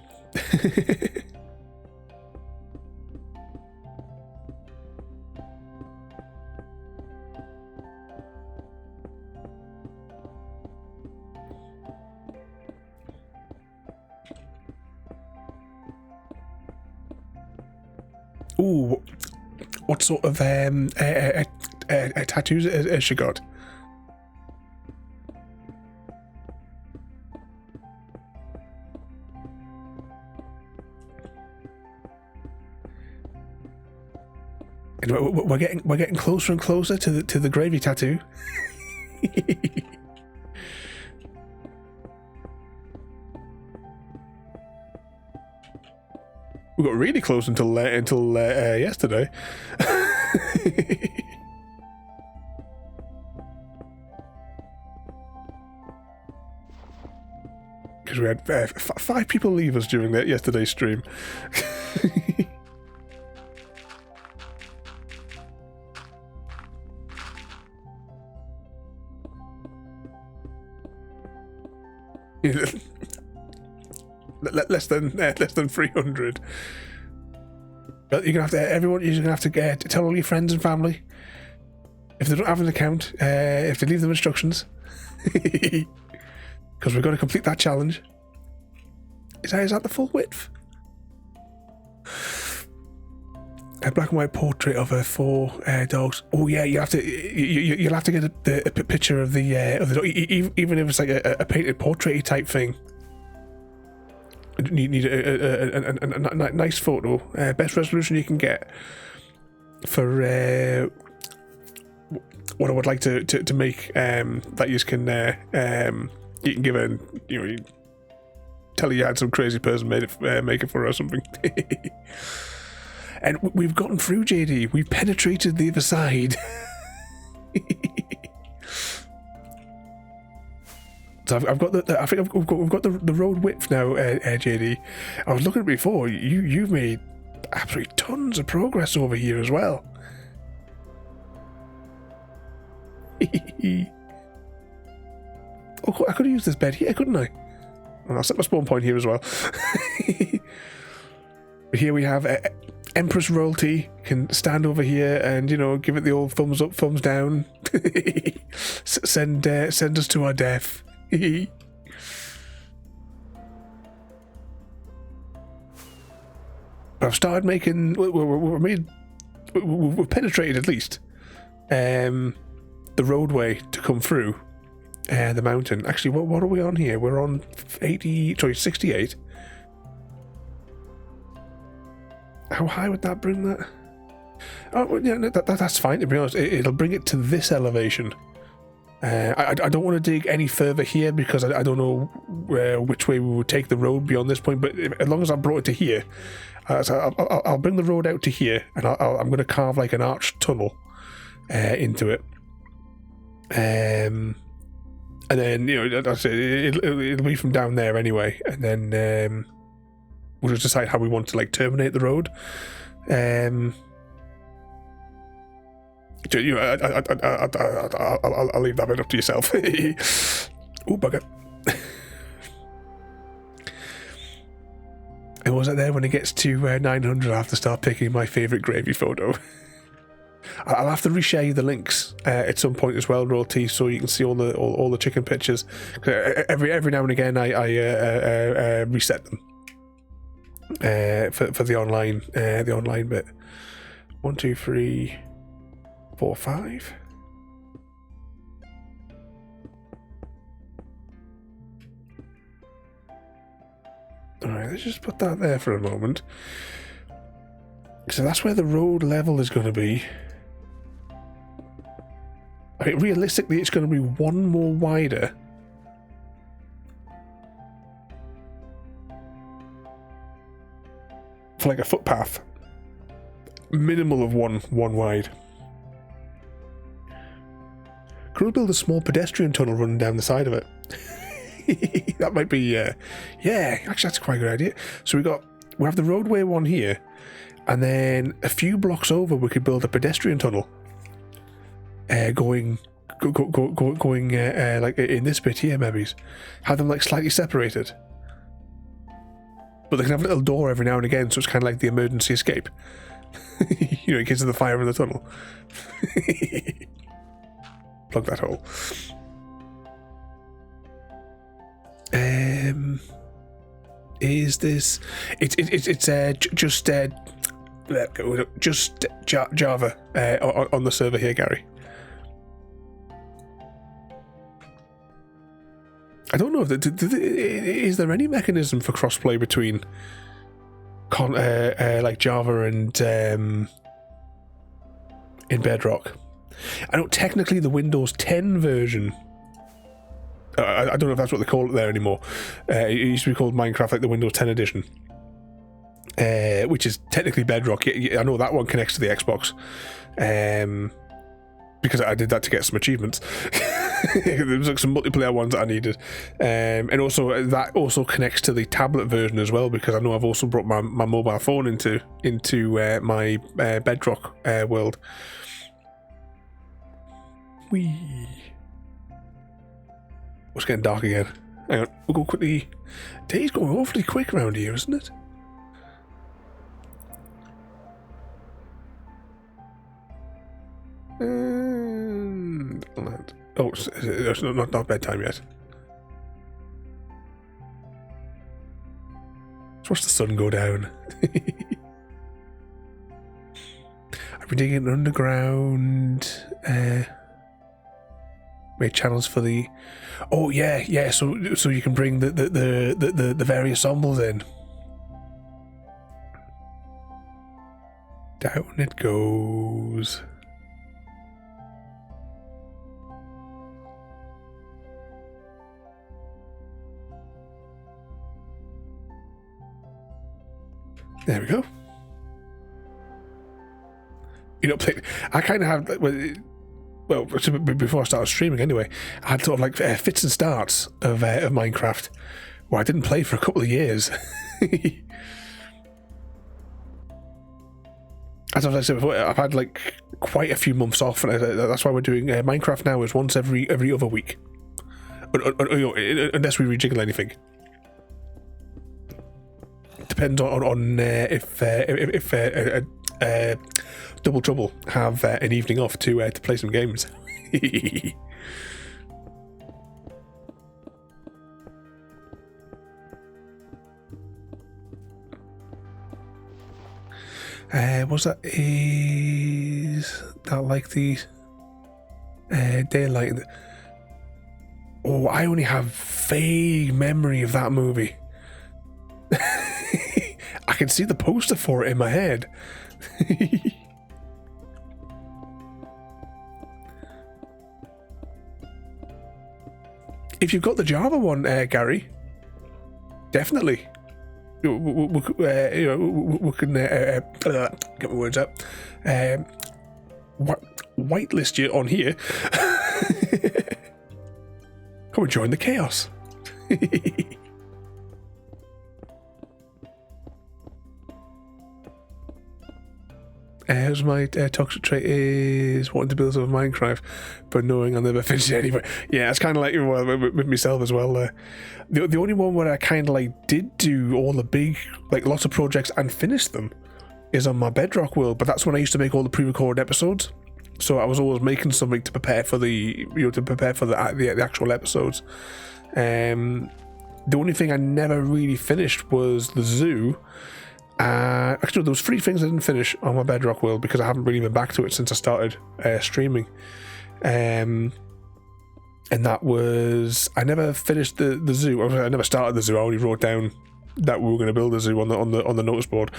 Ooh, what sort of tattoos has she got? And we're getting closer and closer to the gravy tattoo. We got really close until yesterday. Because we had 5 people leave us during yesterday's stream. less than 300. But you're gonna have to you're gonna have to tell all your friends and family if they don't have an account, if they leave them instructions, because we're going to complete that challenge. Is that the full width? A black and white portrait of 4 dogs. Oh yeah, you'll have to get a picture of the dog, even if it's like a painted portrait type thing. You need a nice photo, best resolution you can get for what I would like to make. That you can give a you tell you had some crazy person make it for or something. And we've gotten through, JD. We've penetrated the other side. So I've got I think we've got the road width now, JD. I was looking at it before. You've made absolutely tons of progress over here as well. Oh, I could have used this bed here, couldn't I? Well, I'll set my spawn point here as well. Here we have Empress Royalty can stand over here and, give it the old thumbs up, thumbs down. Send us to our death. I've started making. We've penetrated at least the roadway to come through the mountain. Actually, what are we on here? We're on 68. How high would that bring that? Oh, well, yeah, that's fine. To be honest, it'll bring it to this elevation. I don't want to dig any further here because I don't know which way we would take the road beyond this point. But as long as I brought it to here, so I'll bring the road out to here, and I'm going to carve like an arched tunnel into it. And then it'll be from down there anyway, and then we'll just decide how we want to like terminate the road. I'll leave that bit up to yourself. Oh, bugger. And was it there when it gets to 900, I have to start picking my favourite gravy photo. I'll have to reshare you the links at some point as well, Royalty, so you can see all the chicken pictures. Every now and again, I reset them for the online bit. 1, 2, 3, 4, 5. Alright, let's just put that there for a moment. So that's where the road level is going to be. I think realistically it's going to be one more wider. For like a footpath. Minimal of one wide. Could we build a small pedestrian tunnel running down the side of it? That might be, yeah, actually that's quite a good idea. So we have the roadway one here, and then a few blocks over we could build a pedestrian tunnel going going like in this bit here, maybe have them like slightly separated, but they can have a little door every now and again, so it's kind of like the emergency escape. You know, in case of the fire in the tunnel. Plug that hole. Is this? It's just Java on the server here, Gary. I don't know. Is there any mechanism for crossplay between like Java and in Bedrock? I know technically the Windows 10 version. I don't know if that's what they call it there anymore. It used to be called Minecraft, like the Windows 10 edition, which is technically Bedrock. I know that one connects to the Xbox, because I did that to get some achievements. There was like some multiplayer ones that I needed, and also that also connects to the tablet version as well, because I know I've also brought my mobile phone into my Bedrock world. Whee! Oh, it's getting dark again. Hang on, we'll go quickly. Day's going awfully quick around here, isn't it? Oh, it's not bedtime yet. Let's watch the sun go down. I've been digging underground. Made channels for the. Oh yeah. So you can bring the various ensembles in. Down it goes. There we go. You know, I kind of have, well, before I started streaming anyway, I had sort of like fits and starts of Minecraft where I didn't play for a couple of years. As I've said before, I've had like quite a few months off, and that's why we're doing Minecraft now is once every other week, unless we rejiggle anything. Depends on if Double Trouble have an evening off to play some games. Was that is that like the daylight? Oh, I only have vague memory of that movie. I can see the poster for it in my head. If you've got the Java one, Gary, definitely. We can get my words out. Whitelist you on here. Come and join the chaos. As my toxic trait is wanting to build some Minecraft, but knowing I'll never finish it anyway. Yeah, it's kind of like with myself as well. The only one where I kind of like did do all the big, like lots of projects and finish them is on my Bedrock world, but that's when I used to make all the pre-recorded episodes. So I was always making something to prepare for the actual episodes. The only thing I never really finished was the zoo. Actually, there was 3 things I didn't finish on my Bedrock world because I haven't really been back to it since I started streaming. And that was, I never finished the zoo. I never started the zoo. I only wrote down that we were going to build a zoo on the notice board.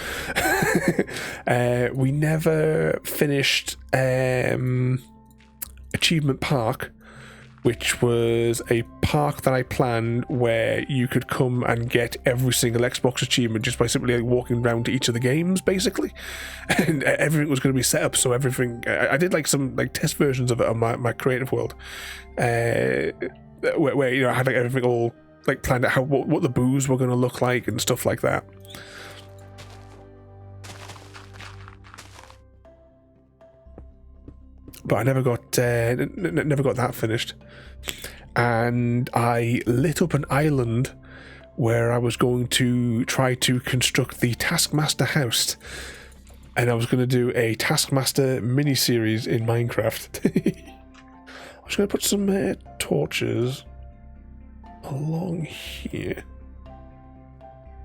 We never finished Achievement Park, which was a park that I planned where you could come and get every single Xbox achievement just by simply like walking around to each of the games, basically. And everything was going to be set up, so everything. I did like some like test versions of it on my creative world, where you know I had like everything all like planned out, what the booths were going to look like and stuff like that. but I never got that finished. And I lit up an island where I was going to try to construct the Taskmaster house, and I was going to do a Taskmaster mini-series in Minecraft. I was going to put some torches along here.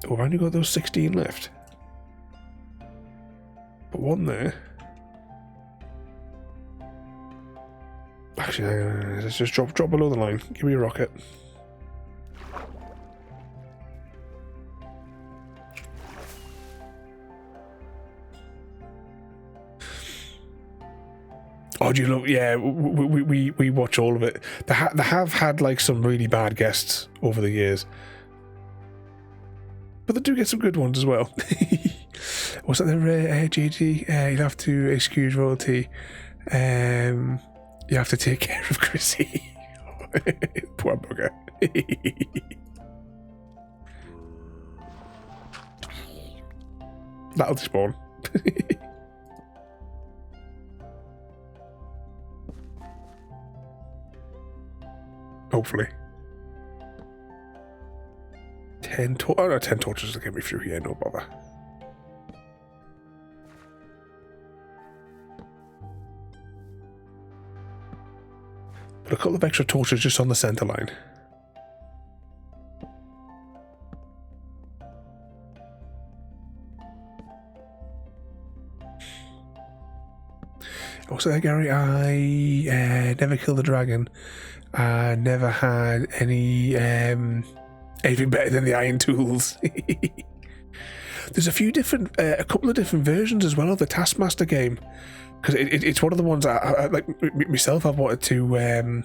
Oh, I've only got those 16 left. Put one there. Actually, let's just drop below the line. Give me a rocket. Oh, do you love? Yeah, we watch all of it. They have had like some really bad guests over the years, but they do get some good ones as well. What's that there, GG? You'll have to excuse royalty. You have to take care of Chrissy. Poor bugger. That'll despawn. Hopefully. 10 torches will get me through here, no bother. Put a couple of extra torches just on the centre line. Also there, Gary, I never killed a dragon. I never had any anything better than the iron tools. There's a couple of different versions as well of the Taskmaster game, because it's one of the ones I like myself. I've wanted to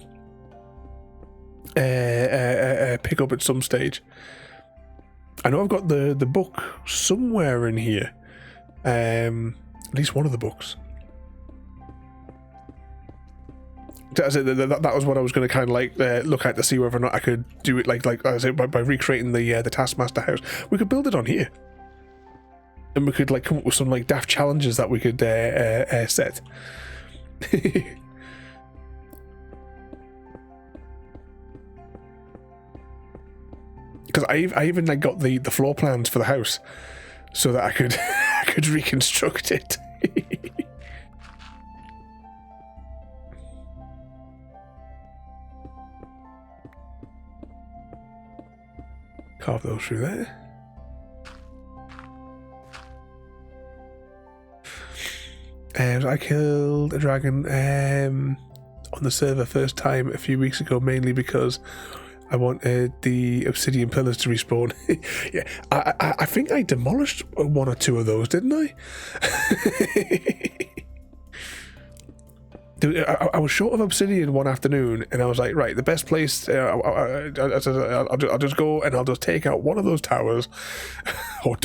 pick up at some stage. I know I've got the book somewhere in here, at least one of the books. That was what I was going to kind of like look at to see whether or not I could do it like I said, by recreating the Taskmaster house. We could build it on here, and we could like come up with some like daft challenges that we could set. Because I even like got the floor plans for the house so that I could reconstruct it. Carve those through there. And I killed a dragon on the server first time a few weeks ago, mainly because I wanted the obsidian pillars to respawn. Yeah, I think I demolished one or two of those, didn't I? I was short of obsidian one afternoon, and I was like, right, the best place, I'll just go and I'll just take out one of those towers,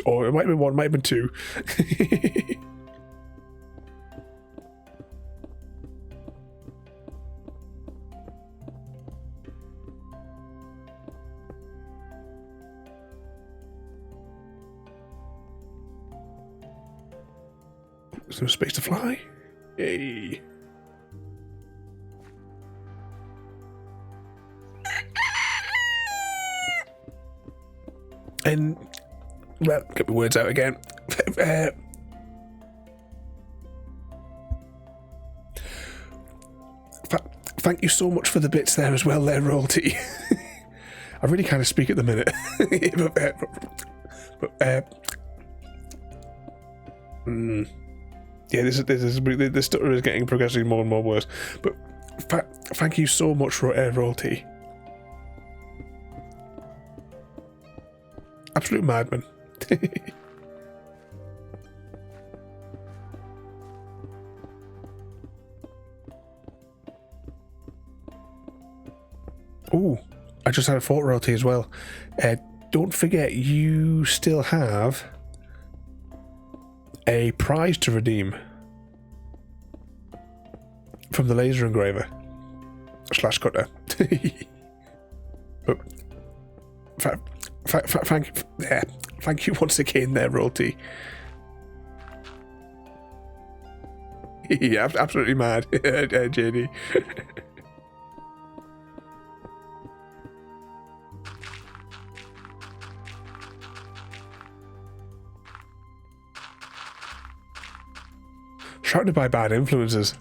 or it might have been one, might have been two. There's no space to fly. Yay. And, well, get my words out again. Thank you so much for the bits there as well, there, royalty. I really kind of speak at the minute. Yeah, this stutter is getting progressively more and more worse. But thank you so much for royalty. Absolute madman. Oh, I just had a thought, royalty, as well. Don't forget, you still have a prize to redeem from the laser engraver / cutter. But thank you once again there, royalty. Yeah, absolutely mad, JD. Surrounded by bad influences.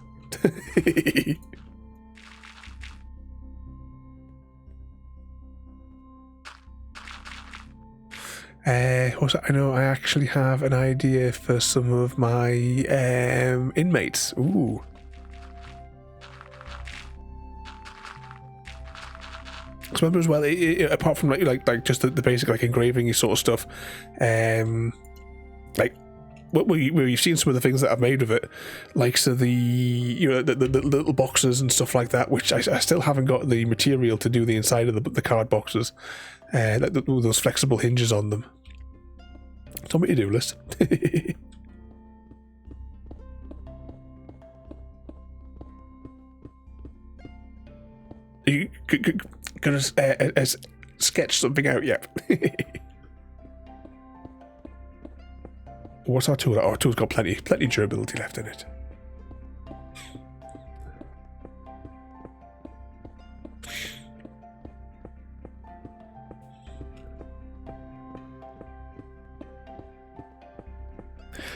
What's that? I know I actually have an idea for some of my inmates. Ooh. Because remember as well, apart from like just the basic like engraving sort of stuff, like where you've seen some of the things that I've made with it, like so the the little boxes and stuff like that, which I still haven't got the material to do the inside of the card boxes, like those flexible hinges on them. It's on my to-do list. Are you gonna sketch something out yet? What's our tool? Our tool's got plenty durability left in it.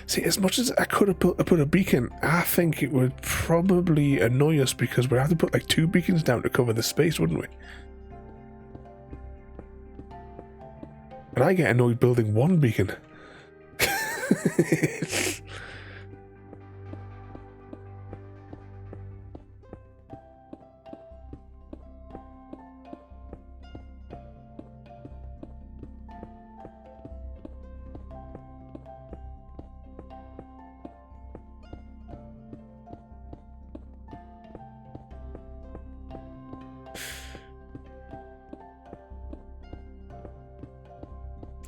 See, as much as I could have put a beacon, I think it would probably annoy us because we'd have to put like 2 beacons down to cover the space, wouldn't we? And I get annoyed building 1 beacon.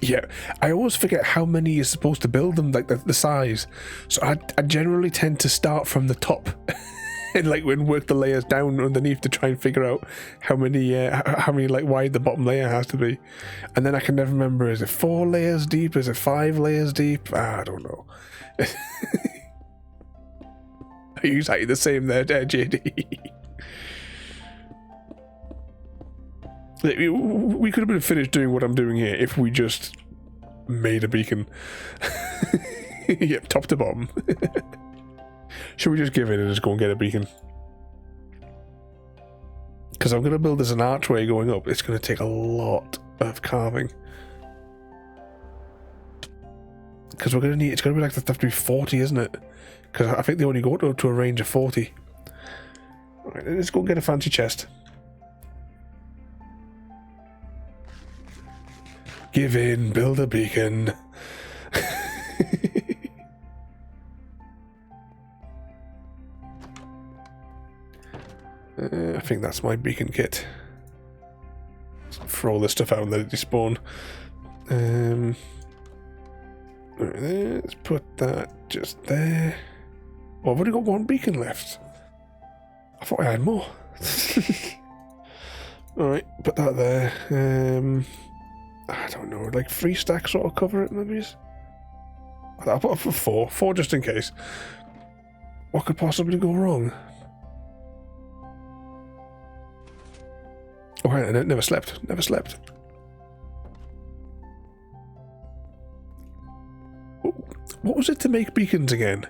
Yeah, I always forget how many you're supposed to build them, like the size. So I generally tend to start from the top and like work the layers down underneath to try and figure out how many like wide the bottom layer has to be. And then I can never remember, is it 4 layers deep? Is it 5 layers deep? I don't know. Are you exactly the same there, JD? We could have been finished doing what I'm doing here if we just made a beacon. Yep, top to bottom. Should we just give in and just go and get a beacon? Because I'm going to build as an archway going up. It's going to take a lot of carving. Because we're going to need, it's going to be like, that have to be 40, isn't it? Because I think they only go up to a range of 40. Alright, let's go and get a fancy chest. Give in, build a beacon. I think that's my beacon kit. Throw all this stuff out and let it despawn. Let's put that just there. Oh, I've only got 1 beacon left. I thought I had more. Alright, put that there. I don't know, like 3 stacks sort of cover it, maybe? I'll put it for 4. 4 just in case. What could possibly go wrong? Oh, I never slept. Never slept. What was it to make beacons again?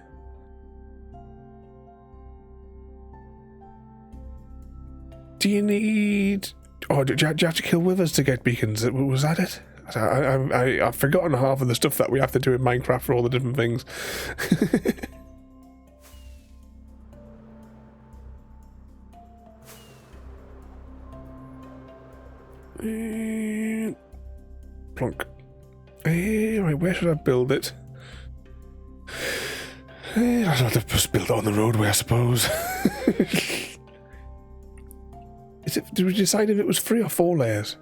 Do you need... Oh, do you have to kill withers to get beacons? Was that it? I've forgotten half of the stuff that we have to do in Minecraft for all the different things. Plonk. Right, where should I build it? I'd have to just build it on the roadway, I suppose. Did we decide if it was 3 or 4 layers?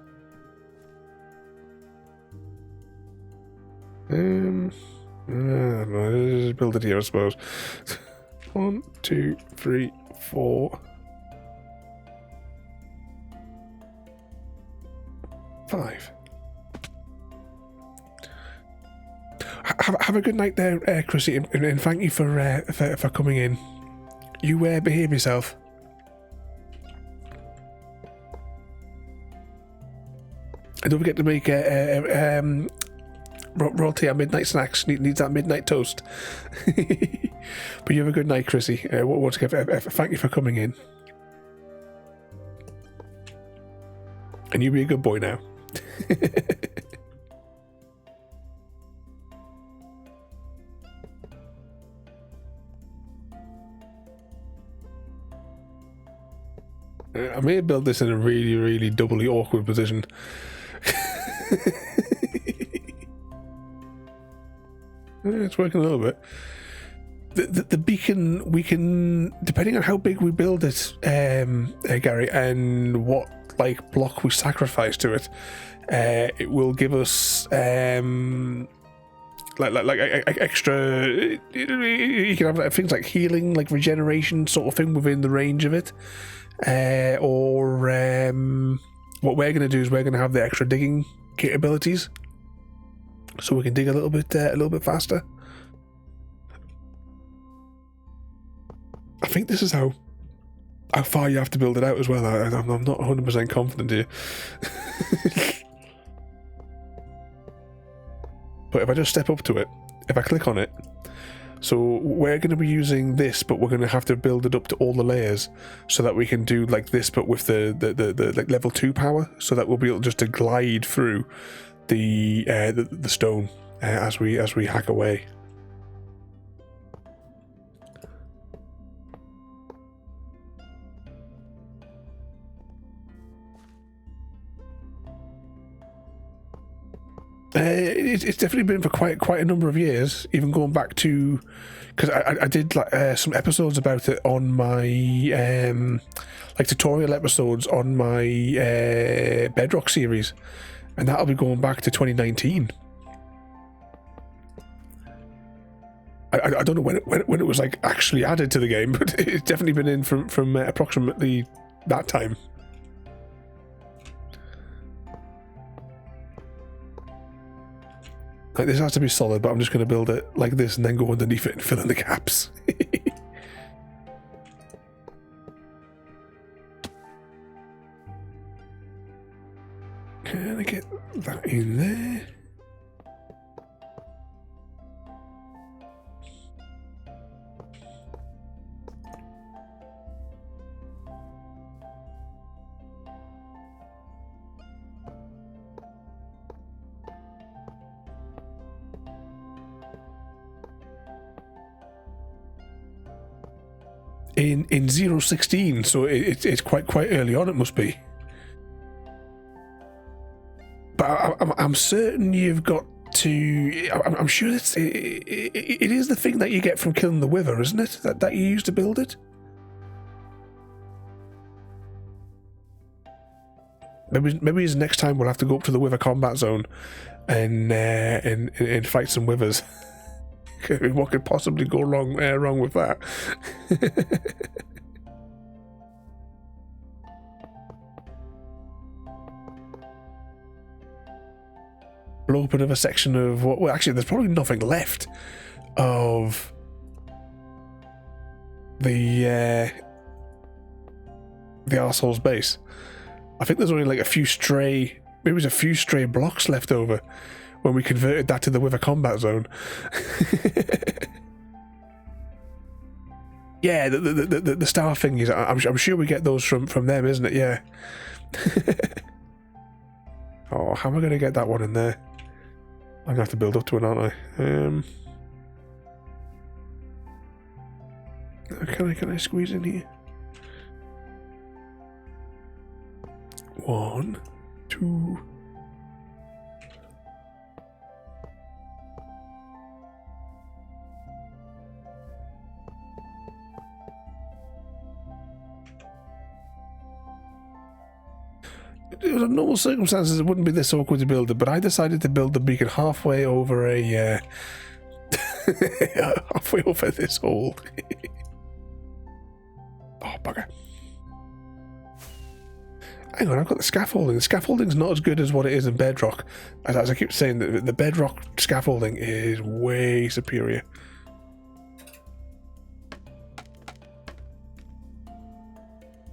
I don't know. Just build it here, I suppose. 1, 2, 3, 4, 5. Have a good night there, Chrissy, and thank you for coming in. You behave yourself. And don't forget to make royalty at midnight snacks. Needs that midnight toast. But you have a good night, Chrissy. Once again, thank you for coming in. And you be a good boy now. I may have built this in a really, really doubly awkward position. It's working a little bit. The beacon, we can, depending on how big we build it, Gary, and what like block we sacrifice to it, it will give us like extra. You can have things like healing, like regeneration, sort of thing within the range of it. Or what we're going to do is we're going to have the extra digging capabilities, so we can dig a little bit faster. I think this is how far you have to build it out as well. I'm not 100% confident here. But if I just step up to it, if I click on it, so we're going to be using this, but we're going to have to build it up to all the layers so that we can do like this, but with the like level 2 power, so that we'll be able just to glide through the stone as we hack away. It's definitely been for quite a number of years, even going back to, because I did like some episodes about it on my like tutorial episodes on my Bedrock series, and that'll be going back to 2019. I don't know when it was like actually added to the game, but it's definitely been in from approximately that time. Like, this has to be solid, but I'm just going to build it like this and then go underneath it and fill in the gaps. Can I get that in there? In 016, so it's quite early on. It must be, but I'm certain you've got to. I'm sure it is the thing that you get from killing the wither, isn't it? That you use to build it. Maybe next time we'll have to go up to the wither combat zone and fight some withers. What could possibly go wrong with that? Blow up another section of what? Well, actually, there's probably nothing left of the arsehole's base. I think there's only like a few stray blocks left over when we converted that to the wither combat zone. Yeah, the star thingies. I'm sure we get those from them, isn't it? Yeah. Oh, how am I going to get that one in there? I'm going to have to build up to it, aren't I? Can I squeeze in here? 1, 2. Under normal circumstances, it wouldn't be this awkward to build it, but I decided to build the beacon halfway over halfway over this hole. Oh, bugger. Hang on, I've got the scaffolding. The scaffolding's not as good as what it is in Bedrock. As I keep saying, the Bedrock scaffolding is way superior.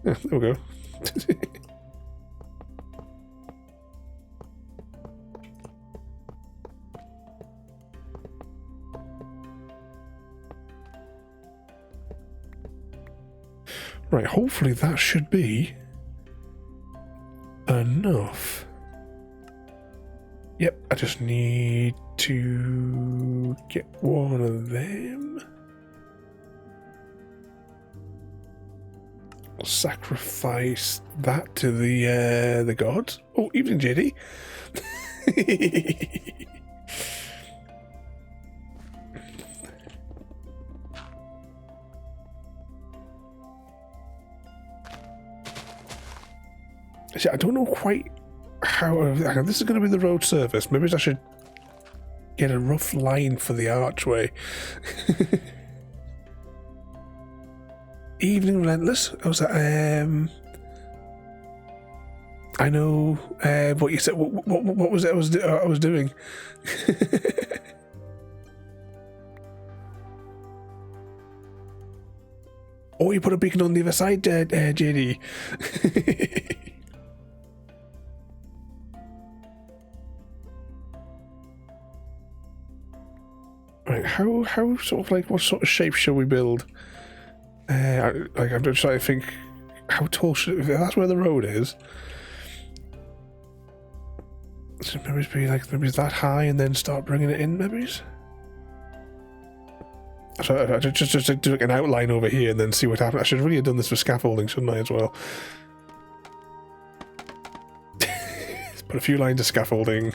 Yeah, there we go. Right, hopefully that should be enough. Yep, I just need to get one of them. Sacrifice that to the gods. Oh, evening, JD. See, I don't know quite how. This is going to be the road surface. Maybe I should get a rough line for the archway. Evening Relentless. I was I know what you said. What was it I was doing? Oh, you put a beacon on the other side, JD. Right, how sort of like what sort of shape shall we build? I'm just trying to think how tall should, if that's where the road is. Should maybe be like maybe that high and then start bringing it in, maybe. So I just do like an outline over here and then see what happens. I should really have done this for scaffolding, shouldn't I, as well? Put a few lines of scaffolding.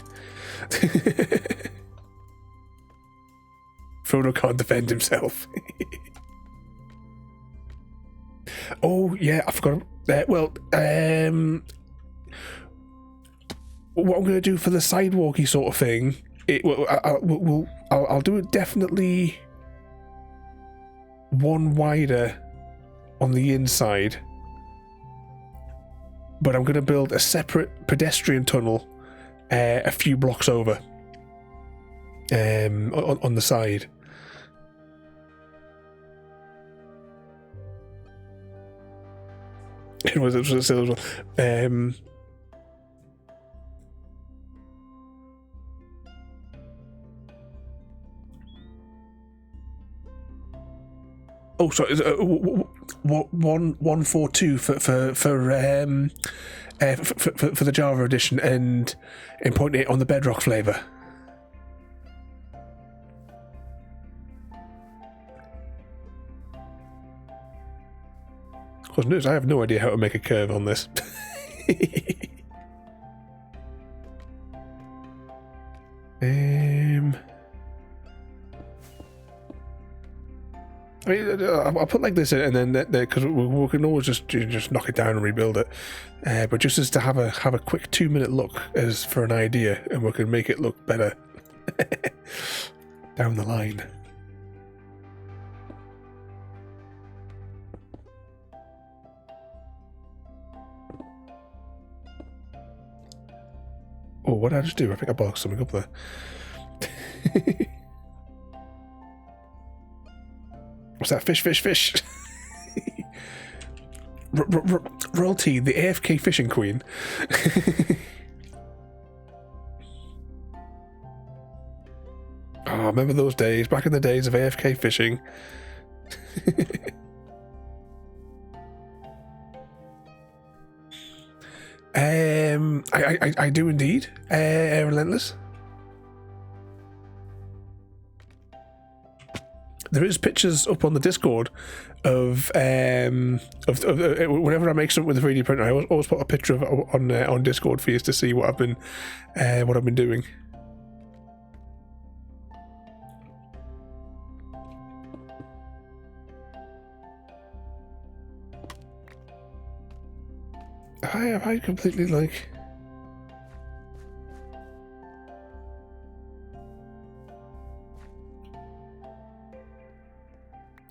Frodo can't defend himself. Oh yeah, I forgot. What I'm going to do for the sidewalky sort of thing, I'll do it definitely one wider on the inside, but I'm going to build a separate pedestrian tunnel a few blocks over on the side. It was still as well. Oh, sorry. 142 for the Java edition, and in 0.8 on the Bedrock flavor. Of course, news. I have no idea how to make a curve on this. I mean, I'll put like this in, and then because we can always just knock it down and rebuild it. But just as to have a quick 2-minute look as for an idea, and we can make it look better down the line. Oh, what did I just do? I think I boxed something up there. What's that? Fish. Royalty, the AFK fishing queen. Oh, remember those days, back in the days of AFK fishing. I do indeed. Relentless. There is pictures up on the Discord of whenever I make something with a 3D printer, I always put a picture of it on Discord for you to see what I've been doing. I completely like.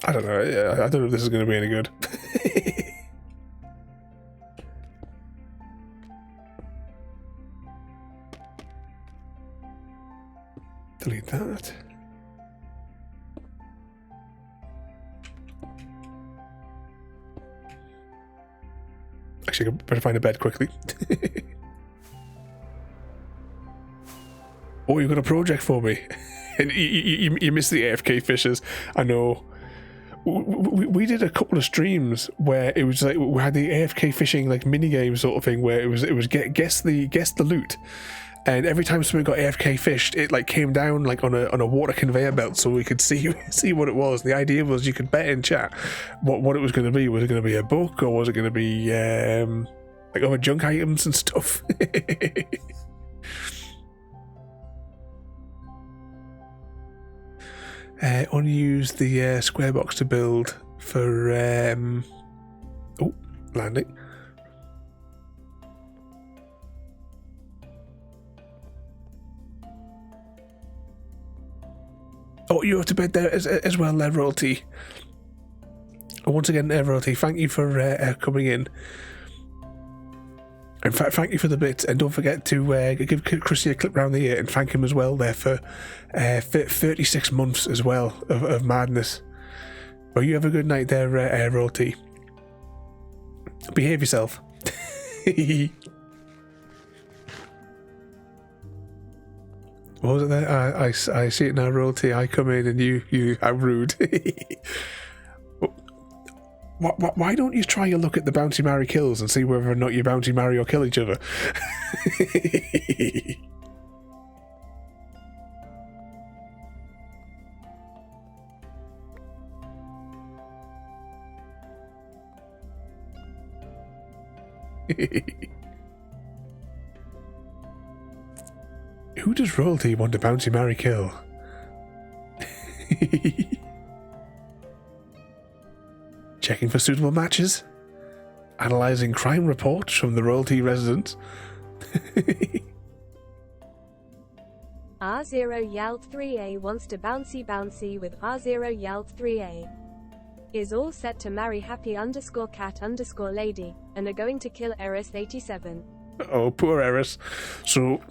I don't know. I don't know if this is going to be any good. Delete that. Actually, I better find a bed quickly. Oh, you've got a project for me. And you missed the AFK fishers. I know. We did a couple of streams where it was like we had the AFK fishing like mini game sort of thing where it was guess the loot, and every time someone got AFK fished, it like came down like on a water conveyor belt so we could see what it was. The idea was you could bet in chat what it was going to be. Was it going to be a book or was it going to be like other junk items and stuff? Unused the square box to build for landing. Oh, you have to bed there as well, Royalty. Once again, Royalty, thank you for coming in. In fact, thank you for the bits, and don't forget to give Chrissy a clip round the ear and thank him as well there for 36 months as well of madness. Well, you have a good night there, Royalty. Behave yourself. What was it there? I see it now, Royalty. I come in and you how rude. Why don't you try a look at the Bounty Marry kills and see whether or not you Bounty Marry or kill each other? Who does Royalty want to Bounty Marry kill? Checking for suitable matches, analysing crime reports from the Royalty residents. R0Yalt3A wants to bouncy with R0Yalt3A. Is all set to marry happy_cat_lady, and are going to kill Eris87. Oh, poor Eris. So,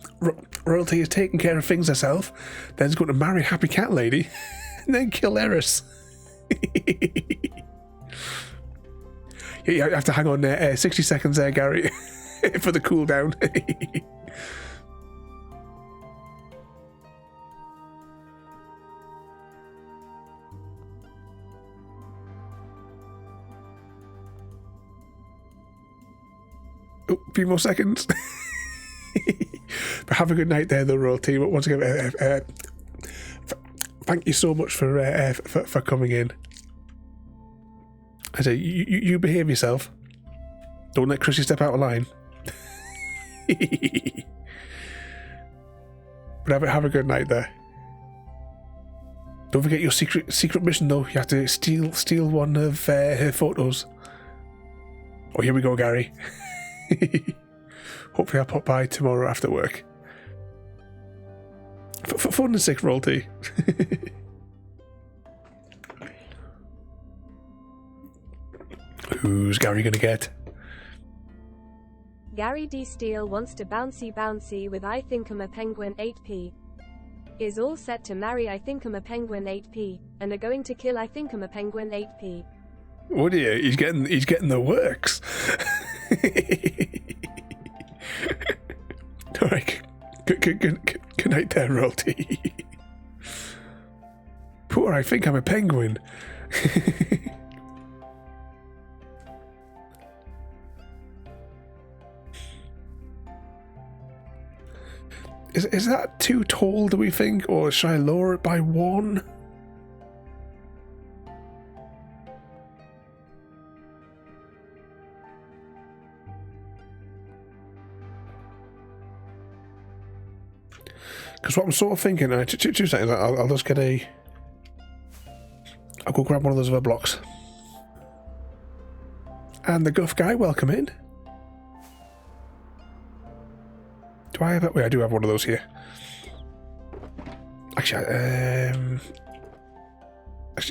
Royalty is taking care of things herself, then is going to marry Happy Cat Lady, and then kill Eris. You have to hang on 60 seconds there, Gary, for the cooldown. Oh, a few more seconds. But have a good night there, though, Royalty. Once again, thank you so much for coming in. I say, you behave yourself. Don't let Chrissy step out of line. But have a good night there. Don't forget your secret mission, though. You have to steal one of her photos. Oh, here we go, Gary. Hopefully I'll pop by tomorrow after work. For fun and sick, Royalty. Who's Gary gonna get? Gary D. Steele wants to bouncy with I think I'm a penguin 8p. Is all set to marry I think I'm a penguin 8p, and are going to kill I think I'm a penguin 8p. What do you? He's getting the works. Alright, good night there, Royalty. Poor, I think I'm a penguin. Is that too tall, do we think, or should I lower it by 1? Because what I'm sort of thinking, two seconds, I'll just get I'll go grab one of those other blocks. And the Guff guy, welcome in. Do I have? Wait, I do have one of those here. Actually,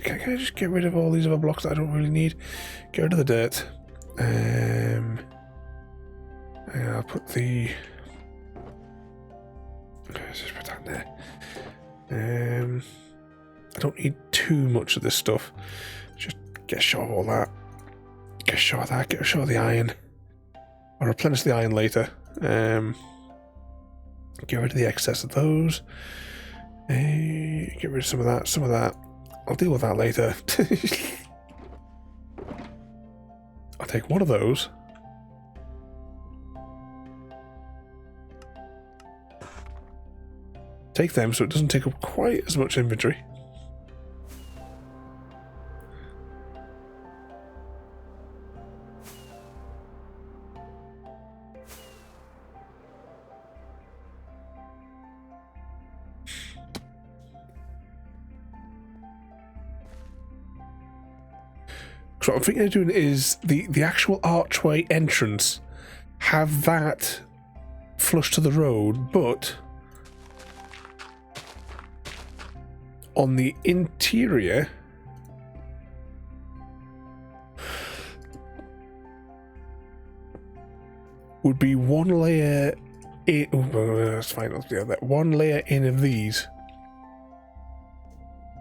can I just get rid of all these other blocks that I don't really need? Get rid of the dirt. I'll put the. Let's just put that in there. I don't need too much of this stuff. Just get short of all that. Get short of that. Get short of the iron. I'll replenish the iron later. Get rid of the excess of those. Get rid of some of that, some of that. I'll deal with that later. I'll take one of those. Take them so it doesn't take up quite as much inventory. So what I'm thinking of doing is the actual archway entrance, have that flush to the road, but on the interior would be one layer in. Oh, that's fine. Let's do that. One layer in of these.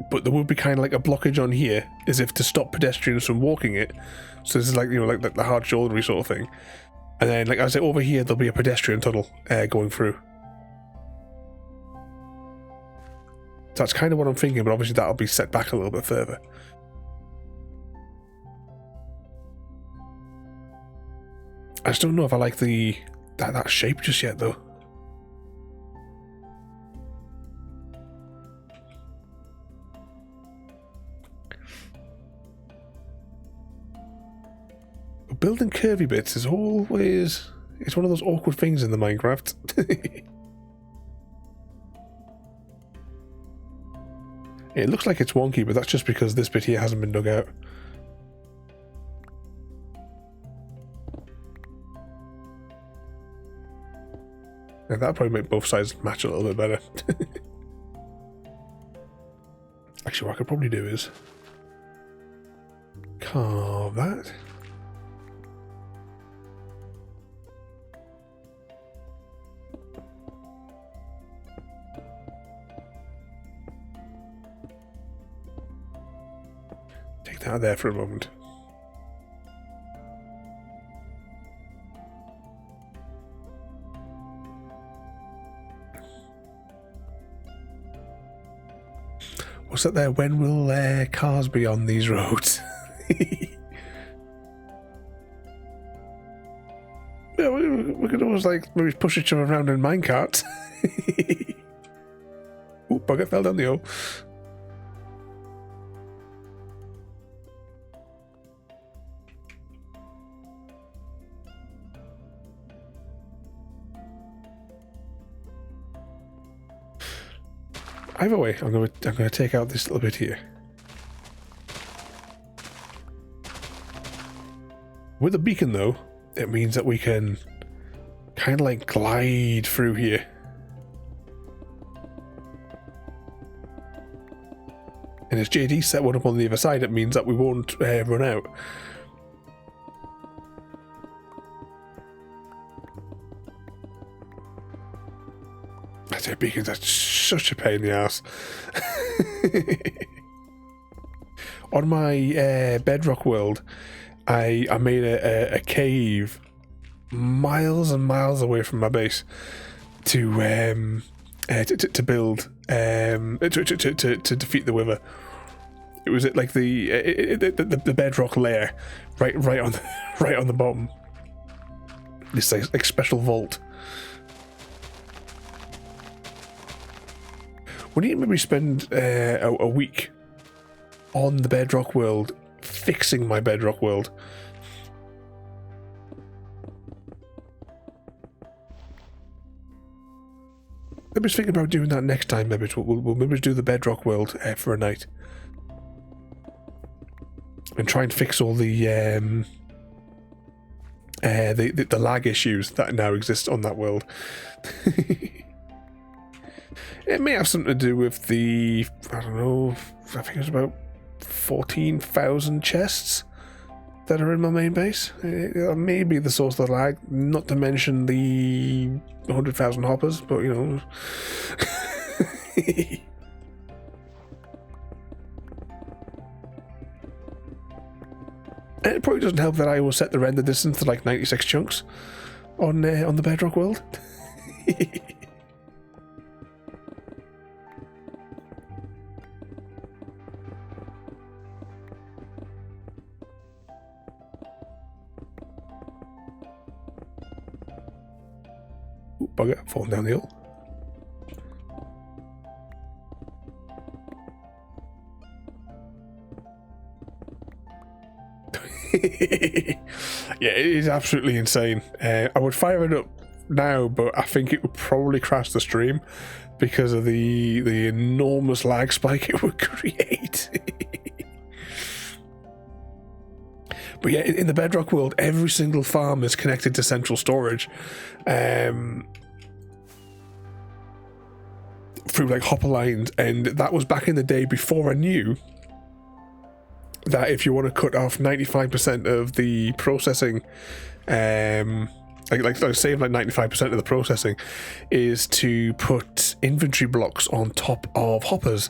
But there would be kind of like a blockage on here, as if to stop pedestrians from walking it. So this is like, you know, like the hard shouldery sort of thing. And then, like I say, over here there'll be a pedestrian tunnel going through. So that's kind of what I'm thinking, but obviously that'll be set back a little bit further. I just don't know if I like that shape just yet, though. Building curvy bits is always... It's one of those awkward things in the Minecraft. It looks like it's wonky, but that's just because this bit here hasn't been dug out. And that'll probably make both sides match a little bit better. Actually, what I could probably do is carve that. Take that out there for a moment. What's that there? When will cars be on these roads? Yeah, we could always like maybe push each other around in minecarts. Ooh, bugger fell down the hole. Either way, I'm going to take out this little bit here. With the beacon, though, it means that we can kind of like glide through here. And as JD set one up on the other side, it means that we won't run out. I say beacons are such a pain in the ass. On my bedrock world, I made a cave miles and miles away from my base to build to defeat the Wither. It was like the bedrock layer right on the bottom. This like special vault. We need to maybe spend a week on the bedrock world, fixing my bedrock world. Maybe just thinking about doing that next time. Maybe we'll maybe do the bedrock world for a night, and try and fix all the lag issues that now exist on that world. It may have something to do with the, I don't know, I think it's about 14,000 chests that are in my main base. It may be the source of the lag, not to mention the 100,000 hoppers, but you know. And it probably doesn't help that I will set the render distance to like 96 chunks. on the Bedrock world. Ooh, bugger, falling down the hill. Yeah, it is absolutely insane. I would fire it up now, but I think it would probably crash the stream because of the enormous lag spike it would create. But yeah, in the Bedrock world, every single farm is connected to central storage through like hopper lines, and that was back in the day before I knew that if you want to cut off 95% of the processing, like save like 95% of the processing, is to put inventory blocks on top of hoppers,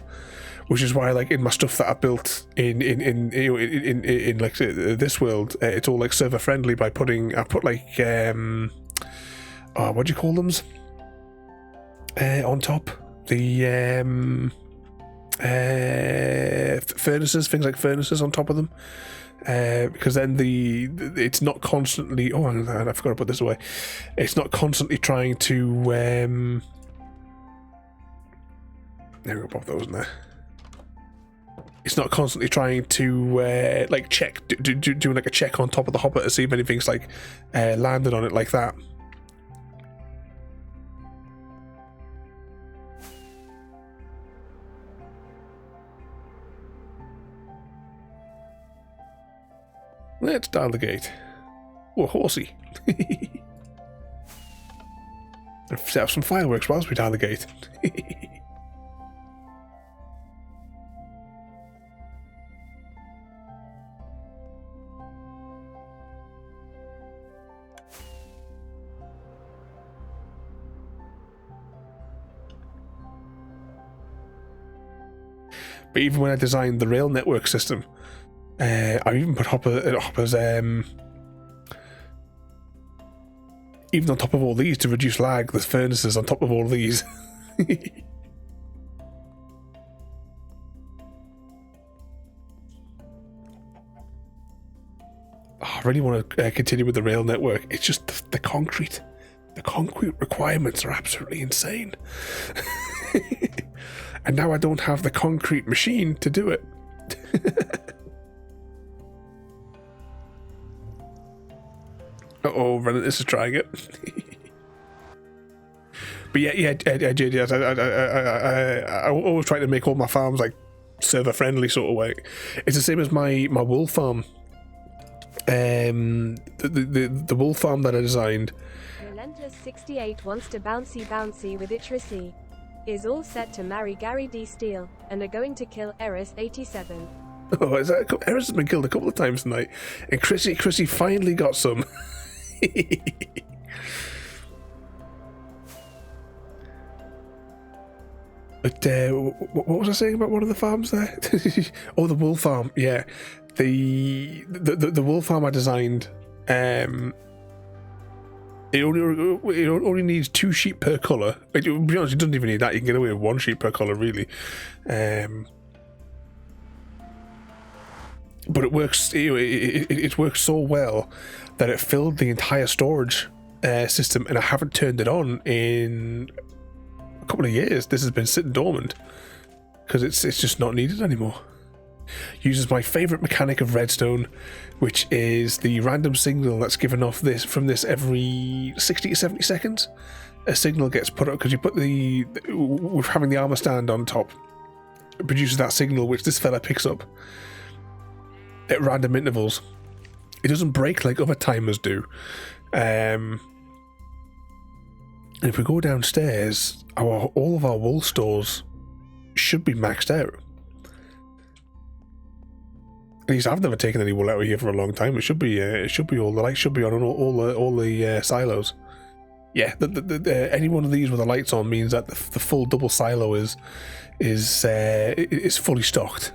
which is why like in my stuff that I built in like this world, it's all like server friendly by putting I put like what do you call them on top, the furnaces, things like furnaces on top of them, because then it's not constantly, oh, I forgot to put this away, it's not constantly trying to there we go, pop those in there. It's not constantly trying to like check, doing like a check on top of the hopper to see if anything's like landed on it like that. Let's dial the gate. Oh, horsey. Set up some fireworks whilst we dial the gate. But even when I designed the rail network system, I even put hoppers even on top of all these to reduce lag. There's furnaces on top of all these. I really want to continue with the rail network. It's just the concrete requirements are absolutely insane. And now I don't have the concrete machine to do it. Uh-oh, Relentless is trying it. But yeah, I always try to make all my farms like server friendly sort of way. It's the same as my wool farm. The wool farm that I designed. Relentless 68 wants to bouncy with Itrisi. Is all set to marry Gary D. Steele and are going to kill Eris 87. Oh, is that Eris has been killed a couple of times tonight, and Chrissy finally got some. But what was I saying about one of the farms there? Oh, the wool farm. Yeah, the wool farm I designed. It only needs 2 sheep per colour. To be honest, it doesn't even need that. You can get away with 1 sheep per colour, really. But it works. It works so well that it filled the entire storage system, and I haven't turned it on in a couple of years. This has been sitting dormant because it's just not needed anymore. Uses my favourite mechanic of Redstone, which is the random signal that's given off from this every 60 to 70 seconds. A signal gets put up because you put with having the armor stand on top, it produces that signal which this fella picks up at random intervals. It doesn't break like other timers do. And if we go downstairs, all of our wool stores should be maxed out. At least I've never taken any wool out of here for a long time. It should be all the lights should be on all the silos. Yeah, any one of these with the lights on means that the full double silo is fully stocked.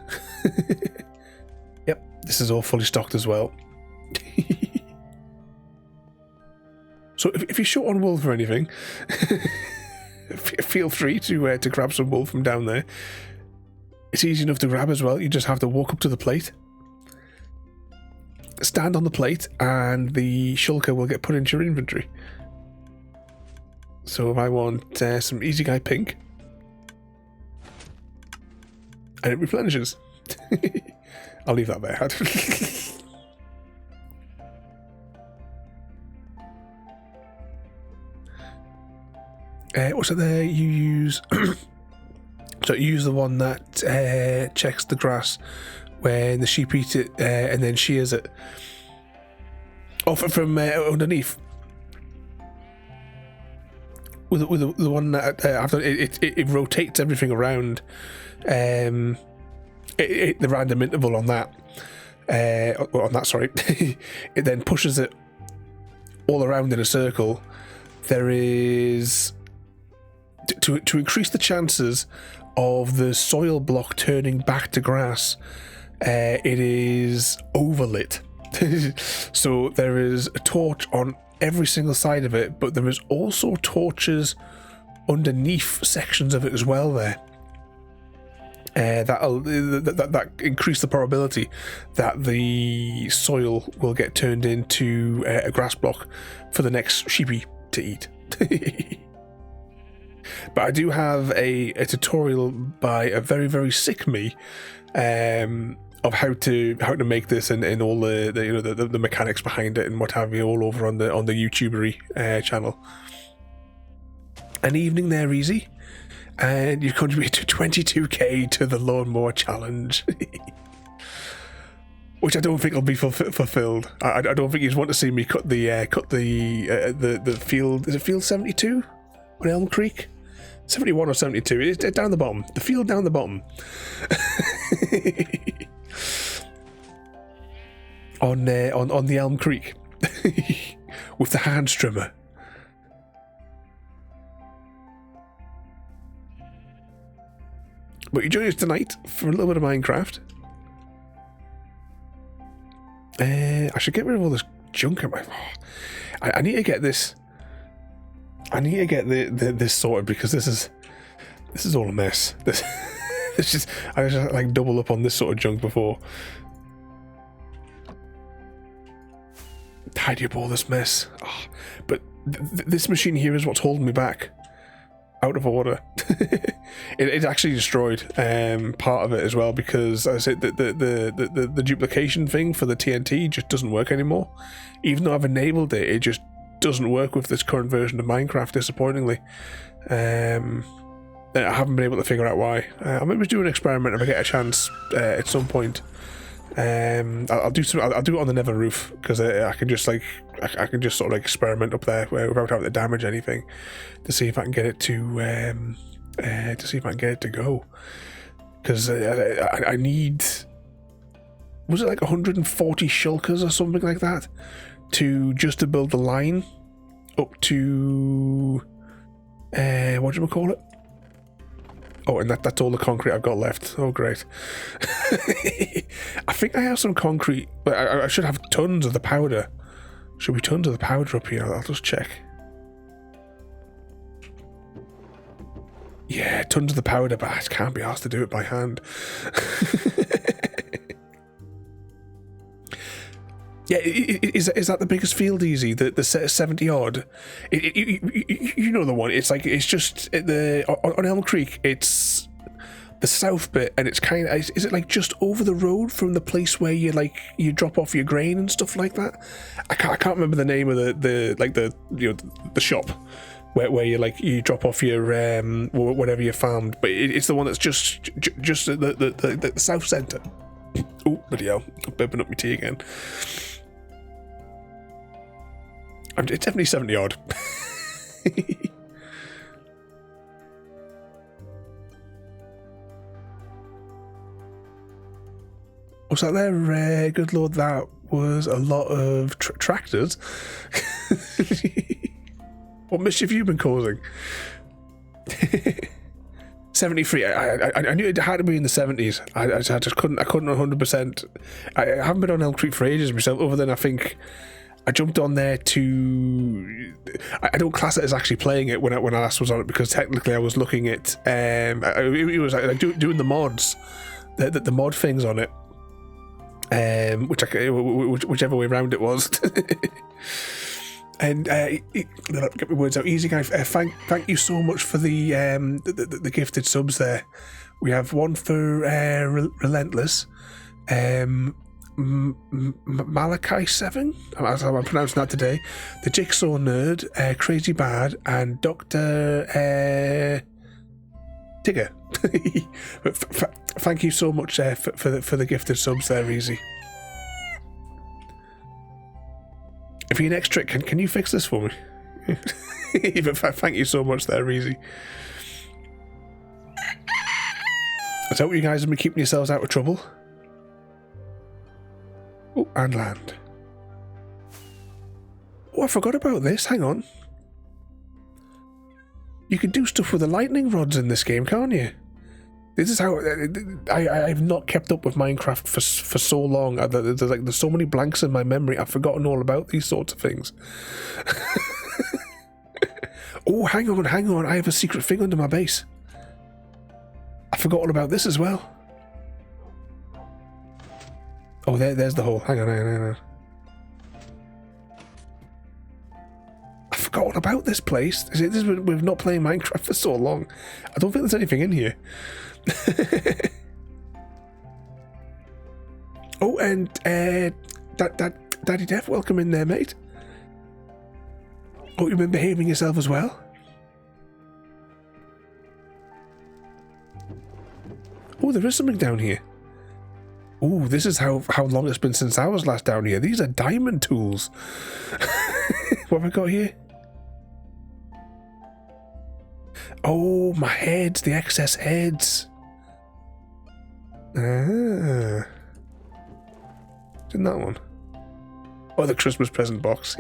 Yep, this is all fully stocked as well. So if you're short on wool or anything, feel free to grab some wool from down there. It's easy enough to grab as well. You just have to walk up to the plate, stand on the plate, and the shulker will get put into your inventory. So if I want some Easy Guy Pink, and it replenishes. I'll leave that there. What's it there? You use... So you use the one that checks the grass when the sheep eat it and then shears it. Oh, from underneath. With the one that it rotates everything around the random interval on that. Sorry. It then pushes it all around in a circle. There is... To increase the chances of the soil block turning back to grass, it is overlit. So there is a torch on every single side of it, but there is also torches underneath sections of it as well there. That increase the probability that the soil will get turned into a grass block for the next sheepy to eat. But I do have a tutorial by a very, very sick me of how to make this and all the mechanics behind it and what have you, all over on the YouTubery channel. An evening there, Easy, and you've contributed 22k to the lawnmower challenge. Which I don't think will be fulfilled. I don't think you want to see me cut the field. Is it field 72 on Elm Creek? 71 or 72? It's down the bottom. The field down the bottom. on the Elm Creek with the hand trimmer. But you join us tonight for a little bit of Minecraft. I should get rid of all this junk in my... I need to get this... I need to get this sorted because this is all a mess. I just like double up on this sort of junk before. Tidy up all this mess. Oh, but this machine here is what's holding me back. Out of order. It actually destroyed part of it as well because I said the duplication thing for the TNT just doesn't work anymore. Even though I've enabled it, it just doesn't work with this current version of Minecraft, disappointingly. I haven't been able to figure out why. I might do an experiment if I get a chance at some point. I'll do it on the Nether roof because I can just sort of like experiment up there without having to damage anything to see if I can get it to go. Because I need, was it like 140 shulkers or something like that to build the line up to whatchamacallit? Oh, and that's all the concrete I've got left. Oh, great. I think I have some concrete, but I should have tons of the powder. Should be tons of the powder up here. I'll just check. Yeah, tons of the powder, but I can't be asked to do it by hand. Yeah, is that the biggest field, Easy? The 70 odd. You know the one. It's like it's just on Elm Creek. It's the south bit, and it's kind of is it like just over the road from the place where you drop off your grain and stuff like that. I can't remember the name of the shop where you drop off your whatever you found, but it's the one that's just the south centre. Oh, bloody hell! I'm burping up my tea again. It's definitely 70 odd. What's that there? Good lord, that was a lot of tractors. What mischief have you been causing? 73. I knew it had to be in the 70s. I just couldn't 100%. I haven't been on Elm Creek for ages myself, other than I think I jumped on there to. I don't class it as actually playing it when I last was on it, because technically I was looking at it was like doing the mods, the mod things on it, whichever way around it was. And get my words out. Easy guy, thank you so much for the gifted subs there. We have one for Relentless. Malachi 7, as I'm pronouncing that today, the Jigsaw Nerd, Crazy Bad, and Dr. Tigger. Thank you so much for the gifted subs there, Easy. If you're next trick, can you fix this for me? Thank you so much there, Easy. I hope you guys have been keeping yourselves out of trouble. Oh, and land. Oh, I forgot about this. Hang on. You can do stuff with the lightning rods in this game, can't you? This is how I've not kept up with Minecraft for so long. There's so many blanks in my memory. I've forgotten all about these sorts of things. Oh, hang on. I have a secret thing under my base. I forgot all about this as well. Oh, there's the hole. Hang on. I forgot all about this place. We've not playing Minecraft for so long. I don't think there's anything in here. Oh, and Daddy Def, welcome in there, mate. Oh, you've been behaving yourself as well. Oh, there is something down here. Oh, this is how long it's been since I was last down here. These are diamond tools. What have I got here? Oh, my heads, the excess heads. Ah. It's in that one. Oh, the Christmas present box.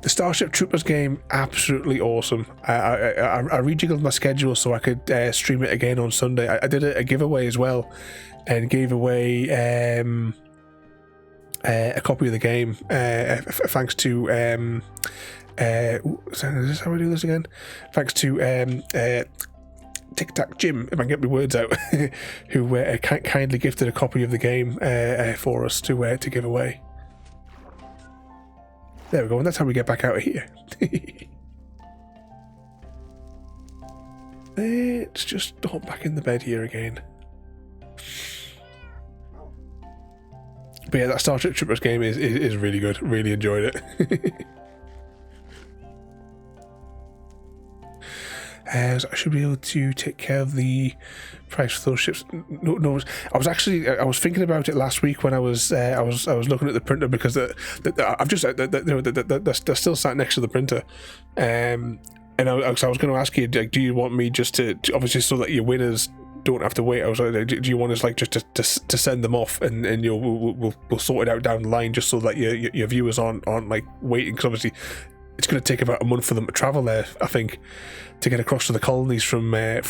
The Starship Troopers game, absolutely awesome. I rejiggled my schedule so I could stream it again on Sunday. I did a giveaway as well, and gave away a copy of the game, thanks to is this how I do this again? Thanks to Tic Tac Jim, if I can get my words out, who kindly gifted a copy of the game for us to give away. There we go, and that's how we get back out of here. Let's just hop back in the bed here again. But yeah, that Starship Troopers game is really good. Really enjoyed it. As I should be able to take care of the price for those ships. No, I was thinking about it last week when I was looking at the printer, because I've just they're still sat next to the printer, and I was going to ask you, do you want me just to obviously, so that your winners don't have to wait? I was like, do you want us like just to send them off, and we'll sort it out down the line, just so that your viewers aren't like waiting, because obviously it's going to take about a month for them to travel there, I think, to get across to the colonies from here.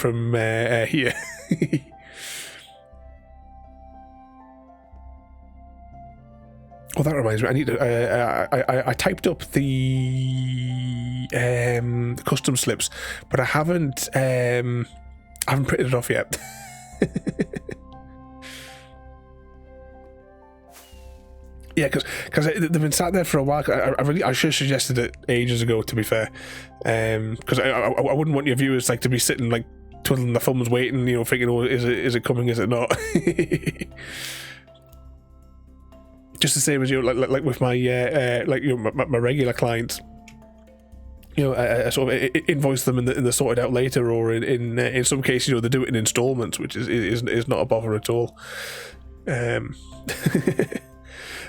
Oh, that reminds me. I need to. I typed up the custom slips, but I haven't printed it off yet. Yeah, because they've been sat there for a while. I should have suggested it ages ago, to be fair, because I wouldn't want your viewers like to be sitting like twiddling their thumbs, waiting, thinking, oh, is it coming? Is it not? Just the same as like with my my regular clients. I sort of invoice them and they're sorted out later, or in some cases, they do it in installments, which is not a bother at all.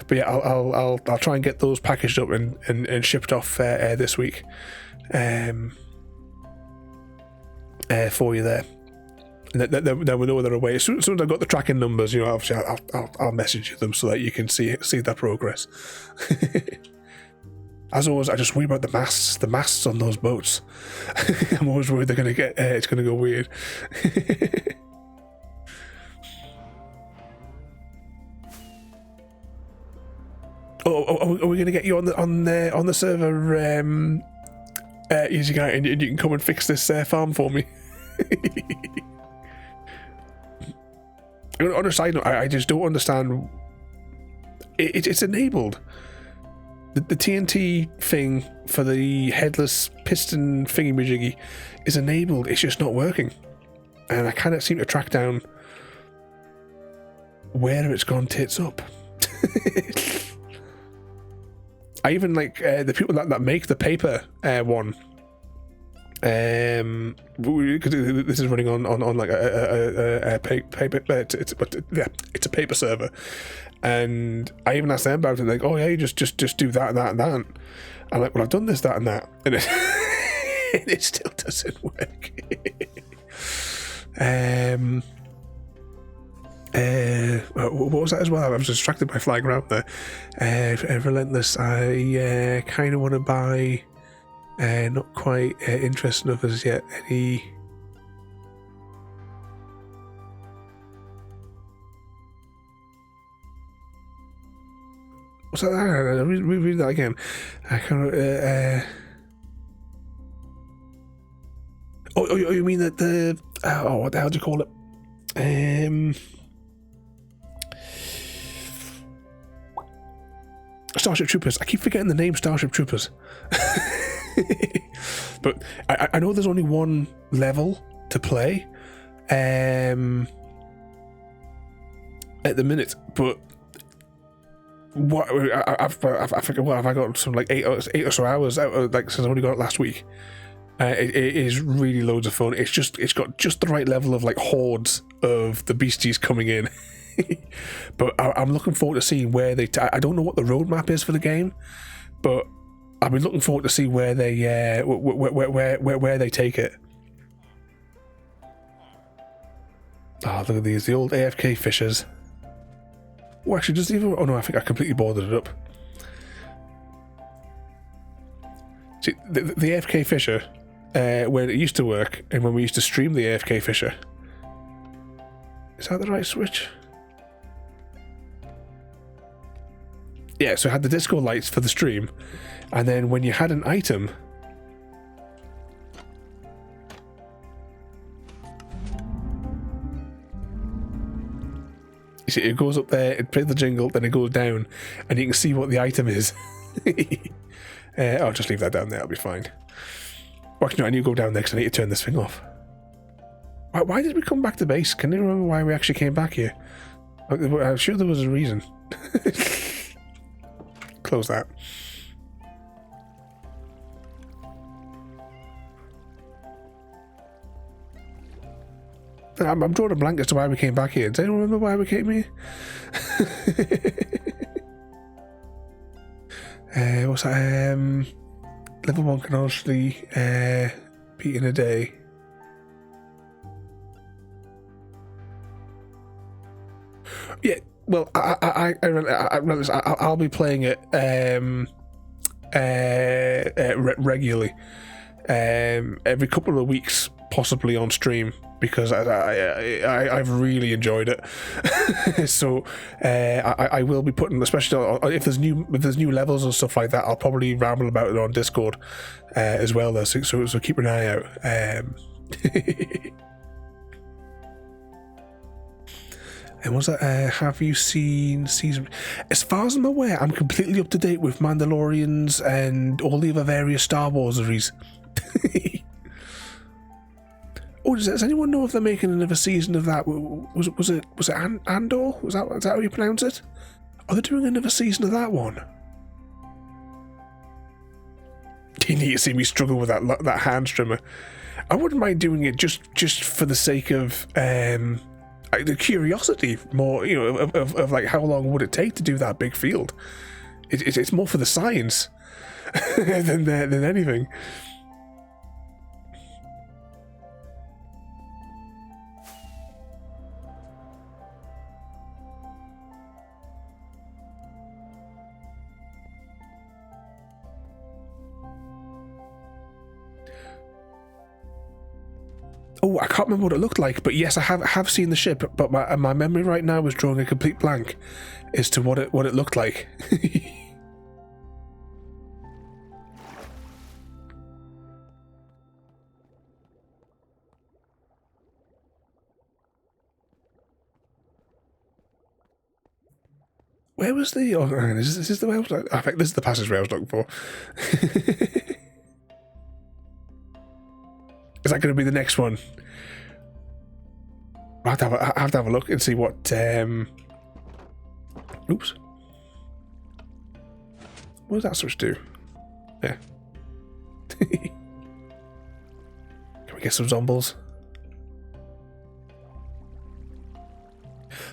But yeah, I'll try and get those packaged up and shipped off this week, for you there. And then we know they're away. As soon as I've got the tracking numbers, obviously I'll message you them so that you can see their progress. As always, I just worry about the masts on those boats. I'm always worried they're gonna get it's gonna go weird. are we going to get you on the server, easy guy, and you can come and fix this farm for me? On a side note, I just don't understand. It's enabled. The TNT thing for the headless piston thingy-majiggy is enabled. It's just not working, and I cannot seem to track down where it's gone tits up. I even like the people that make the paper one. Because this is running on like a paper. It's a paper server, and I even asked them about it. Like, oh yeah, you just do that and that and that. And I'm like, well, I've done this, that, and that, and it still doesn't work. What was that as well? I was distracted by flying around there. Relentless. I kind of want to buy. Not quite interested enough as yet. Any? What's that? Read that again. I kind of. Oh, you mean that the? Oh, what the hell do you call it? Starship Troopers. I keep forgetting the name Starship Troopers. But I know there's only one level to play at the minute, but what I forget, what have I got? Some like eight or so hours out, like, since I only got it last week. It is really loads of fun. It's got just the right level of like hordes of the beasties coming in. But I'm looking forward to seeing where they. I don't know what the roadmap is for the game, but I've been looking forward to see where they where they take it. Oh, look at these, the old AFK fishers. Oh, actually, does it even? Oh no, I think I completely boarded it up. See, the AFK fisher, when it used to work, and when we used to stream the AFK fisher. Is that the right switch? Yeah, so it had the disco lights for the stream, and then when you had an item, you see, it goes up there, it plays the jingle, then it goes down, and you can see what the item is. I'll just leave that down there, I'll be fine. Well, actually, no, I need to go down there because I need to turn this thing off. Why did we come back to base? Can you remember why we actually came back here? I'm sure there was a reason. Close that. I'm drawing a blank as to why we came back here. Does anyone remember why we came here? What's that? Level 1 can honestly beat in a day. Yeah, well, I'll be playing it regularly, every couple of weeks, possibly on stream, because I've really enjoyed it. So I will be putting, especially if there's new levels and stuff like that, I'll probably ramble about it on Discord as well. Though, so keep an eye out. And was that, have you seen season? As far as I'm aware, I'm completely up to date with Mandalorians and all the other various Star Wars series. Oh, does anyone know if they're making another season of that? Was it Andor? Was that how you pronounce it? Are they doing another season of that one? You need to see me struggle with that hand trimmer. I wouldn't mind doing it just for the sake of the curiosity, more, you know, of like how long would it take to do that big field. It's more for the science than anything. Oh, I can't remember what it looked like, but yes, I have seen the ship, but my memory right now is drawing a complete blank as to what it looked like. where was the? Oh, hang on, is this the way I was? I think this is the passageway I was looking for. Is that going to be the next one? I have to have a look and see what. Oops. What does that switch do? Yeah. Can we get some zombies?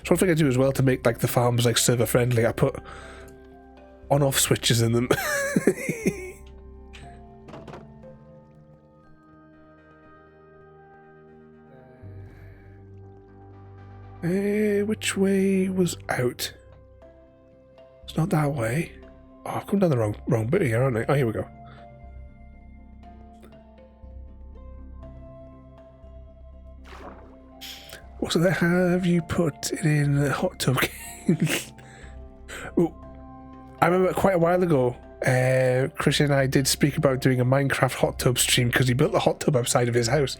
So one thing I do as well to make like the farms like server friendly, I put on-off switches in them. Which way was out? It's not that way. Oh, I've come down the wrong bit here, aren't I? Oh, here we go. What's there? Have you put it in a hot tub? Ooh, I remember quite a while ago, Christian and I did speak about doing a Minecraft hot tub stream because he built a hot tub outside of his house.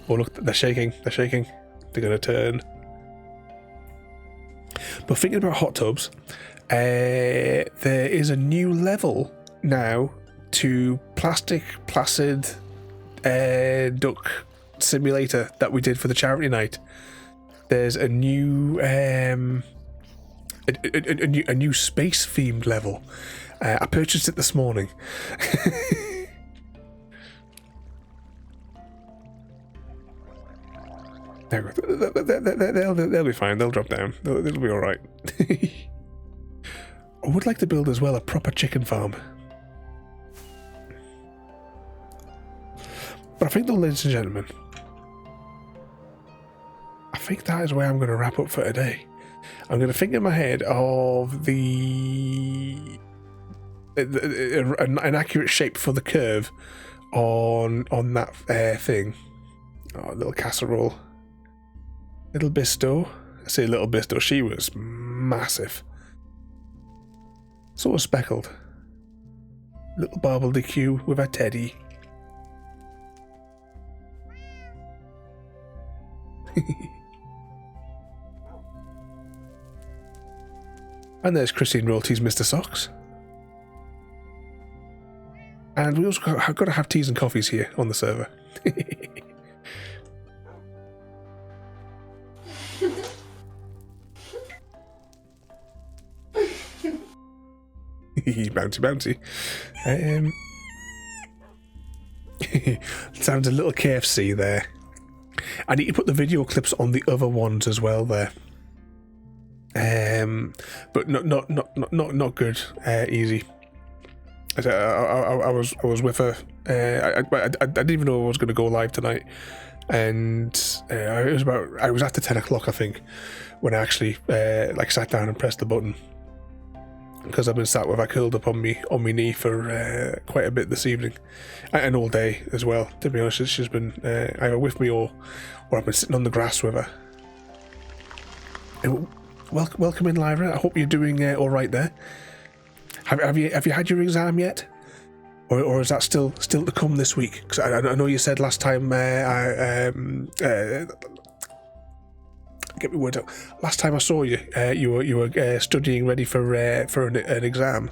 Oh, look, they're shaking. They're shaking. They're going to turn. But thinking about hot tubs, there is a new level now to Plastic Placid Duck Simulator that we did for the charity night. There's a new a new space themed level. I purchased it this morning. There we go. They'll be fine. They'll drop down. They'll be all right. I would like to build as well a proper chicken farm. But I think, though, ladies and gentlemen, I think that is where I'm going to wrap up for today. I'm going to think in my head of an accurate shape for the curve on that thing. Oh, little casserole. Little Bisto. I say little Bisto. She was massive. Sort of speckled. Little Barbel-DQ with her teddy. And there's Christine Royalties, Mr. Socks. And we also got to have teas and coffees here on the server. Bouncy. Sounds a little KFC there. I need to put the video clips on the other ones as well there. But not good. Easy. I was with her. I didn't even know I was going to go live tonight, and I was after 10 o'clock I think when I actually sat down and pressed the button, because I've been sat with her curled up on me knee for quite a bit this evening, and all day as well. To be honest, she's been either with me or I've been sitting on the grass with her. And welcome in, Lyra. I hope you're doing all right there. Have you had your exam yet, or is that still to come this week? Because I know you said last time. Get me words out. Last time I saw you, you were studying, ready for an exam.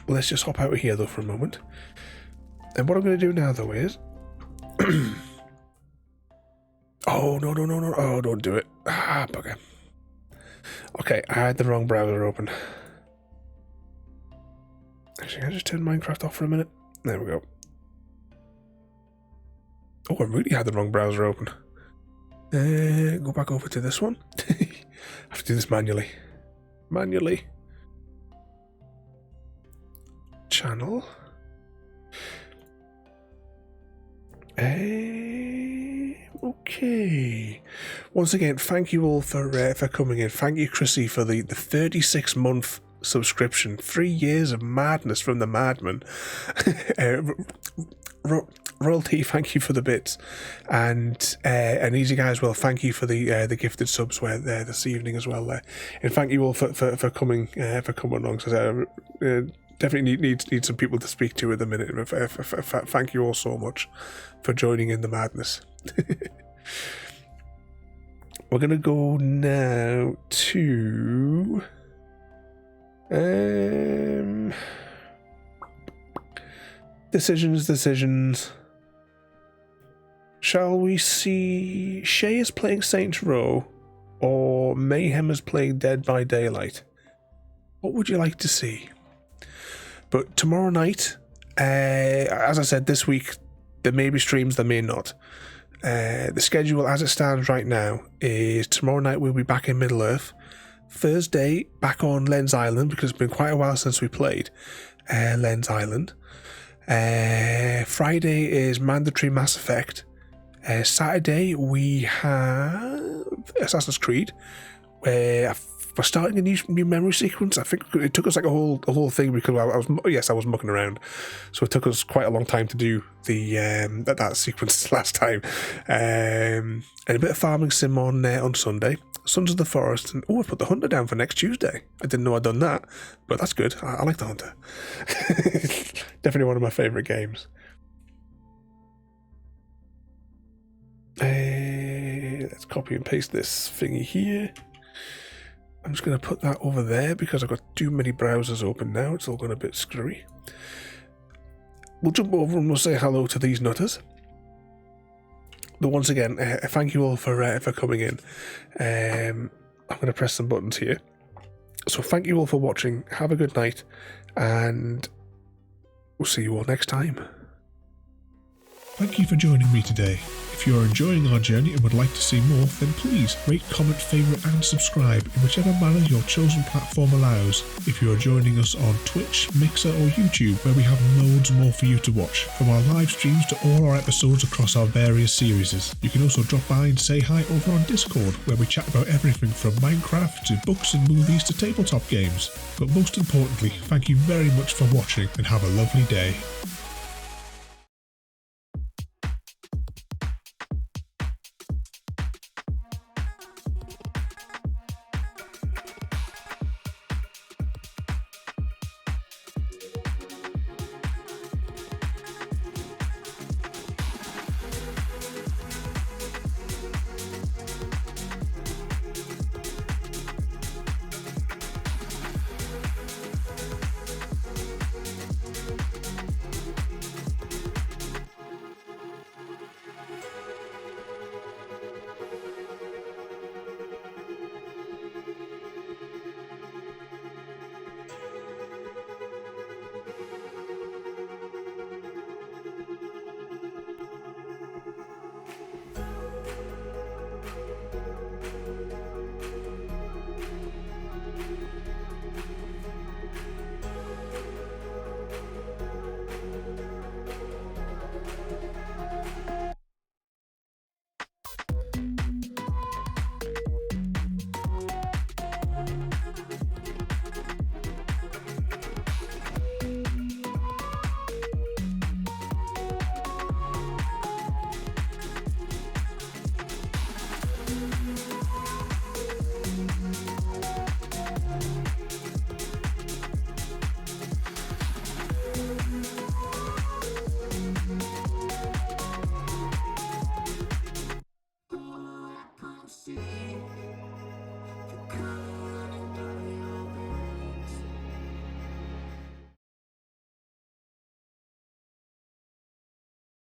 Let's just hop out of here though for a moment. And what I'm going to do now though is, oh no! Oh, don't do it! Ah, bugger. Okay, I had the wrong browser open. Actually, can I just turn Minecraft off for a minute? There we go. Oh, I really had the wrong browser open. Go back over to this one. I have to do this manually. Channel. Okay. Once again, thank you all for coming in. Thank you, Chrissy, for the 36-month subscription. 3 years of madness from the madman. Royalty, thank you for the bits, and Easy Guy as well. Thank you for the gifted subs this evening as well. And thank you all for coming along. So definitely need some people to speak to at the minute. Thank you all so much for joining in the madness. we're going to go now to... Decisions. Shall we see Shay is playing Saints Row or Mayhem is playing Dead by Daylight? What would you like to see? But tomorrow night, as I said, this week, there may be streams, there may not. The schedule as it stands right now is tomorrow night we'll be back in Middle-earth. Thursday, back on Lens Island, because it's been quite a while since we played Lens Island. Friday is mandatory Mass Effect. Saturday we have Assassin's Creed, where we're starting a new memory sequence. I think it took us like a whole thing because I was mucking around, so it took us quite a long time to do the that sequence last time. And a bit of farming sim on Sunday. Sons of the Forest, and I put the Hunter down for next Tuesday. I didn't know I'd done that, but that's good. I like the Hunter. Definitely one of my favourite games. Let's copy and paste this thingy here. I'm just going to put that over there because I've got too many browsers open now. It's all gone a bit screwy. We'll jump over and we'll say hello to these nutters. But once again, thank you all for coming in. I'm going to press some buttons here. So thank you all for watching. Have a good night, and we'll see you all next time. Thank you for joining me today. If you are enjoying our journey and would like to see more, then please rate, comment, favourite and subscribe in whichever manner your chosen platform allows. If you are joining us on Twitch, Mixer or YouTube, where we have loads more for you to watch, from our live streams to all our episodes across our various series. You can also drop by and say hi over on Discord, where we chat about everything from Minecraft to books and movies to tabletop games. But most importantly, thank you very much for watching and have a lovely day.